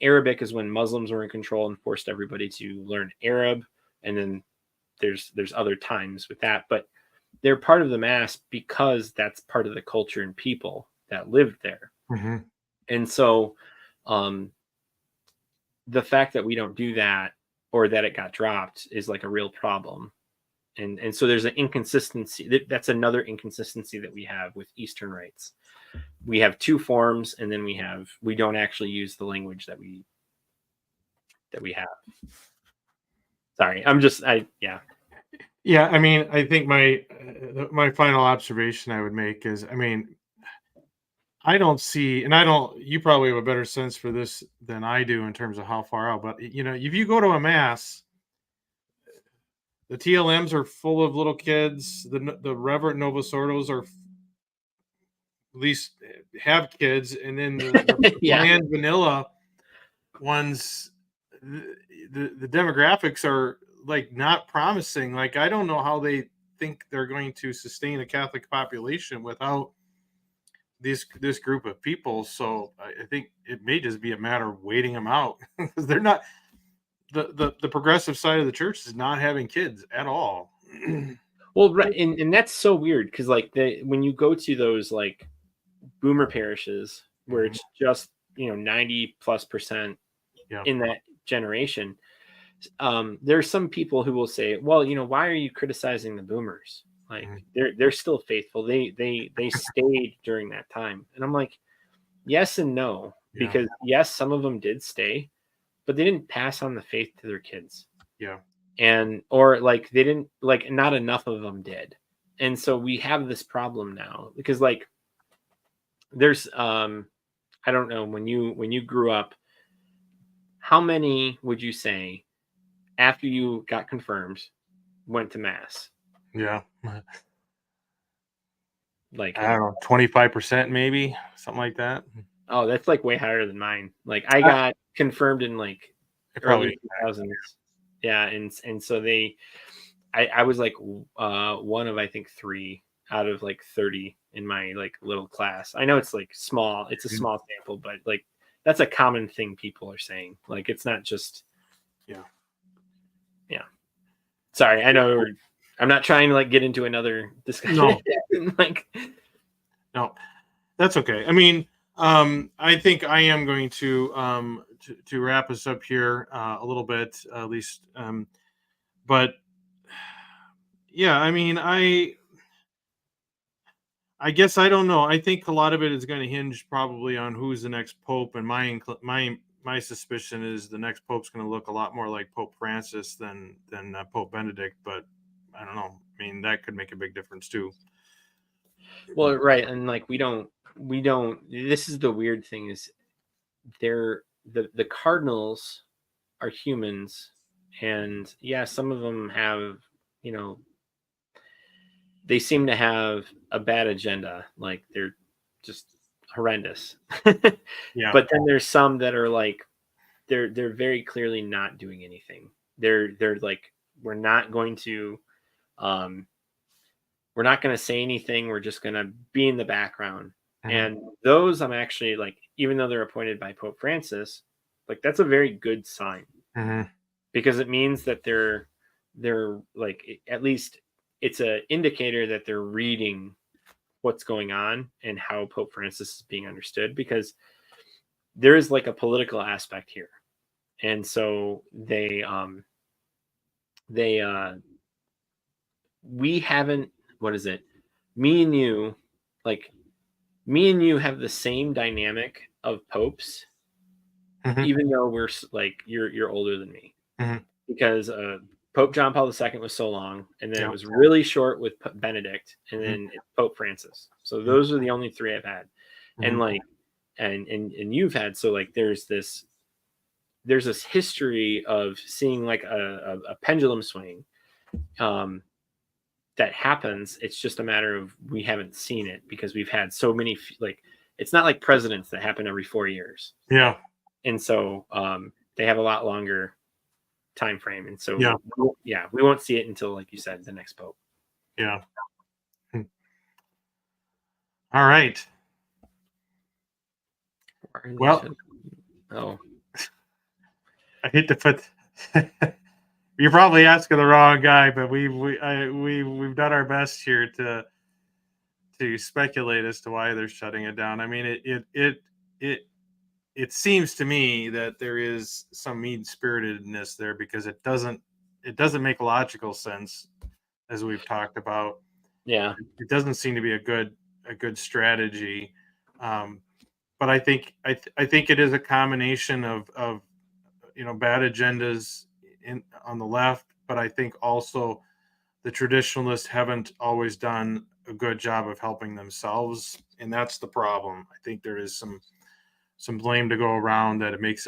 B: Arabic is when Muslims were in control and forced everybody to learn Arab, and then there's other times with that, but they're part of the Mass because that's part of the culture and people that lived there.
A: Mm-hmm.
B: And so the fact that we don't do that, or that it got dropped, is like a real problem. And so there's an inconsistency. That's another inconsistency that we have with Eastern rites. We have two forms, and then we don't actually use the language that we have. Sorry,
A: Yeah, I mean, I think my final observation I would make is, I mean, I don't see, and I don't. You probably have a better sense for this than I do in terms of how far out. But if you go to a mass, the TLMs are full of little kids. The Reverend Novus Ordos are at least have kids, and then the
B: yeah.
A: bland vanilla ones, the demographics are like not promising. Like, I don't know how they think they're going to sustain a Catholic population without this group of people. So I think it may just be a matter of waiting them out, because they're not, the progressive side of the church is not having kids at all.
B: Well, right, and that's so weird, because like when you go to those like boomer parishes where it's just 90+%
A: Yeah.
B: in that generation, there's some people who will say, well, why are you criticizing the boomers? Like, they're still faithful. They stayed during that time. And I'm like, yes and no, because yes, some of them did stay, but they didn't pass on the faith to their kids.
A: Yeah.
B: And or like they didn't, like, not enough of them did. And so we have this problem now, because like there's I don't know, when you grew up, how many would you say after you got confirmed went to mass?
A: Yeah.
B: Like,
A: I don't know, 25% maybe, something like that.
B: oh, that's like way higher than mine. Like, I got confirmed in like early 2000s. Yeah, and so I was like one of, I think, 3 out of like 30 in my like little class. I know it's like small, it's a small sample, but like that's a common thing people are saying. Like, it's not just
A: Yeah.
B: Sorry, I know I'm not trying to like get into another discussion.
A: No.
B: Like,
A: No, that's okay. I mean, I think I am going to wrap us up here a little bit, at least. But yeah, I mean, I guess I don't know. I think a lot of it is going to hinge probably on who's the next pope, and my suspicion is the next pope's going to look a lot more like Pope Francis than Pope Benedict. But I don't know. I mean, that could make a big difference too.
B: well, right, and like we don't. This is the weird thing, is the cardinals are humans, and yeah, some of them have, they seem to have a bad agenda. Like, they're just horrendous.
A: Yeah.
B: But then there's some that are like, they're very clearly not doing anything. They're like, we're not going to say anything. We're just going to be in the background. And those, I'm actually like, even though they're appointed by Pope Francis, like, that's a very good sign, because it means that they're like, at least it's an indicator that they're reading what's going on and how Pope Francis is being understood, because there is like a political aspect here. And so we haven't, what is it? Me and you have the same dynamic of popes, even though we're like, you're older than me, because Pope John Paul II was so long, and then it was really short with Benedict, and then Pope Francis. So those are the only 3 I've had. And like, and you've had, so like there's this history of seeing like a pendulum swing that happens. It's just a matter of, we haven't seen it because we've had so many, like, it's not like presidents that happen every 4 years.
A: Yeah.
B: And so they have a lot longer time frame. And so
A: yeah,
B: we won't see it until, like you said, the next pope.
A: Yeah. All right. Well,
B: Oh,
A: I hate to put. You're probably asking the wrong guy, but we've done our best here to speculate as to why they're shutting it down. I mean, it it seems to me that there is some mean spiritedness there because it doesn't make logical sense as we've talked about.
B: yeah.
A: It doesn't seem to be a good strategy. Um, but I think it is a combination of bad agendas on the left, but I think also the traditionalists haven't always done a good job of helping themselves, and that's the problem. I think there is some blame to go around that it makes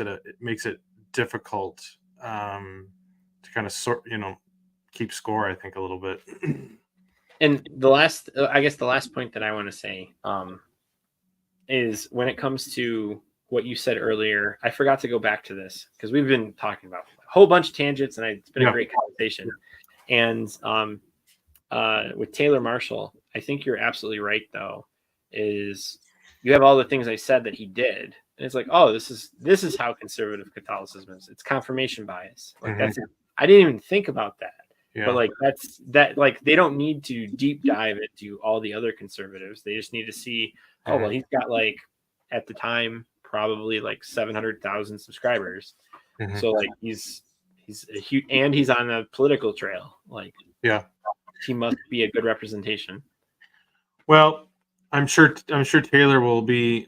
A: it difficult to kind of keep score. I think a little bit.
B: And I guess the last point that I want to say is when it comes to what you said earlier. I forgot to go back to this because we've been talking about a whole bunch of tangents, and it's been a
A: Yeah.
B: great conversation. And with Taylor Marshall, I think you're absolutely right. Though, is you have all the things I said that he did, and it's like, oh, this is how conservative Catholicism is. It's confirmation bias. Like
A: Mhm.
B: I didn't even think about that. But
A: Yeah.
B: like like they don't need to deep dive into all the other conservatives. They just need to see, oh well, he's got like at the time probably like 700,000 subscribers.
A: Mhm.
B: So like he's a huge, and he's on a political trail. Like
A: Yeah.
B: he must be a good representation.
A: Well, I'm sure Taylor will be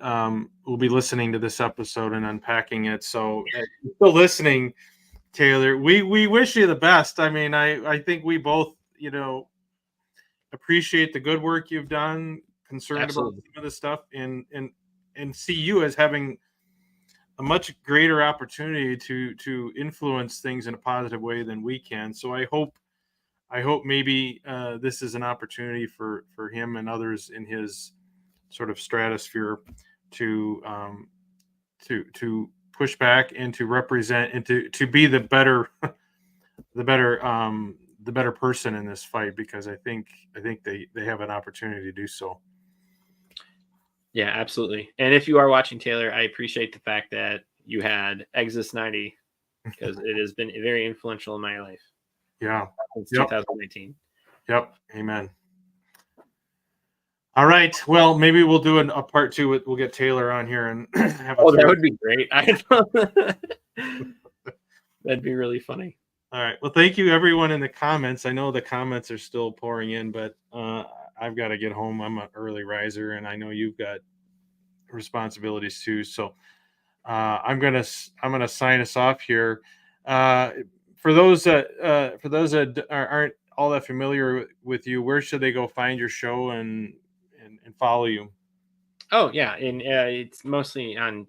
A: listening to this episode and unpacking it. So if you're still listening, Taylor, we wish you the best. I mean, I think we both appreciate the good work you've done, concerned about
B: Absolutely.
A: some of this stuff, and see you as having a much greater opportunity to influence things in a positive way than we can. So I hope maybe this is an opportunity for him and others in his sort of stratosphere to to push back and to represent and to be the better person in this fight, because I think they have an opportunity to do so.
B: Yeah, absolutely. And if you are watching, Taylor, I appreciate the fact that you had Exis 90 because it has been very influential in my life
A: Yeah.
B: since
A: Yep.
B: 2019.
A: Yep. Amen. All right. Well, maybe we'll do a part two. We'll get Taylor on here and have a
B: Oh, that
A: third.
B: would be great. That'd be really funny.
A: All right. Well, thank you everyone in the comments. I know the comments are still pouring in, but I've got to get home. I'm an early riser, and I know you've got responsibilities too. So I'm gonna sign us off here. Uh, for those that aren't all that familiar with you, where should they go find your show and follow you?
B: Oh yeah, and it's mostly on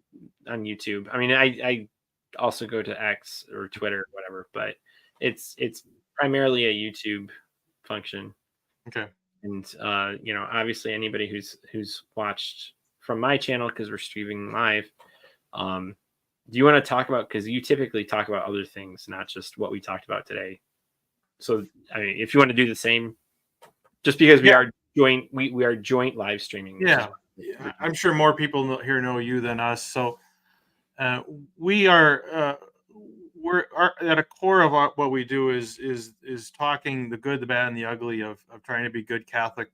B: YouTube. I mean, I also go to X or Twitter or whatever, but it's primarily a YouTube function.
A: Okay.
B: And obviously anybody who's watched from my channel because we're streaming live. Um, do you want to talk about, because you typically talk about other things, not just what we talked about today? So I mean, if you want to do the same, just because we
A: Yeah.
B: are joint, we are joint live streaming. Which
A: Yeah.
B: is
A: Yeah. I'm sure more people here know you than us. So uh, we are at a core of what we do is talking the good, the bad, and the ugly of trying to be good Catholic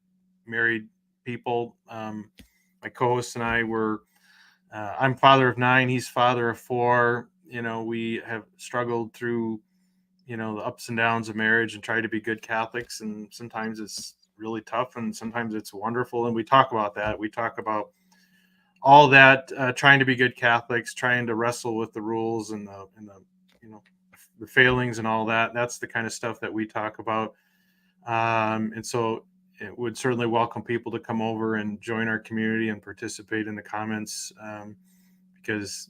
A: married people. My co-host and I were. I'm father of 9. He's father of 4. We have struggled through the ups and downs of marriage and try to be good Catholics, and sometimes it's really tough, and sometimes it's wonderful. And we talk about that. We talk about all that, trying to be good Catholics, trying to wrestle with the rules and the failings and all that. That's the kind of stuff that we talk about. And so it would certainly welcome people to come over and join our community and participate in the comments, because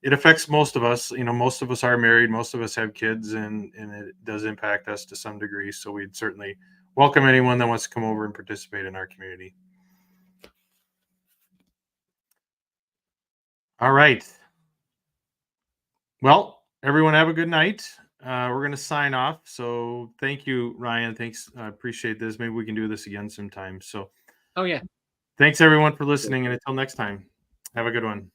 A: it affects most of us. Most of us are married, most of us have kids, and it does impact us to some degree. So we'd certainly welcome anyone that wants to come over and participate in our community. All right. Well, everyone have a good night. we're going to sign off. So thank you, Ryan. Thanks. I appreciate this. Maybe we can do this again sometime. So
B: Oh yeah.
A: thanks everyone for listening. And until next time, have a good one.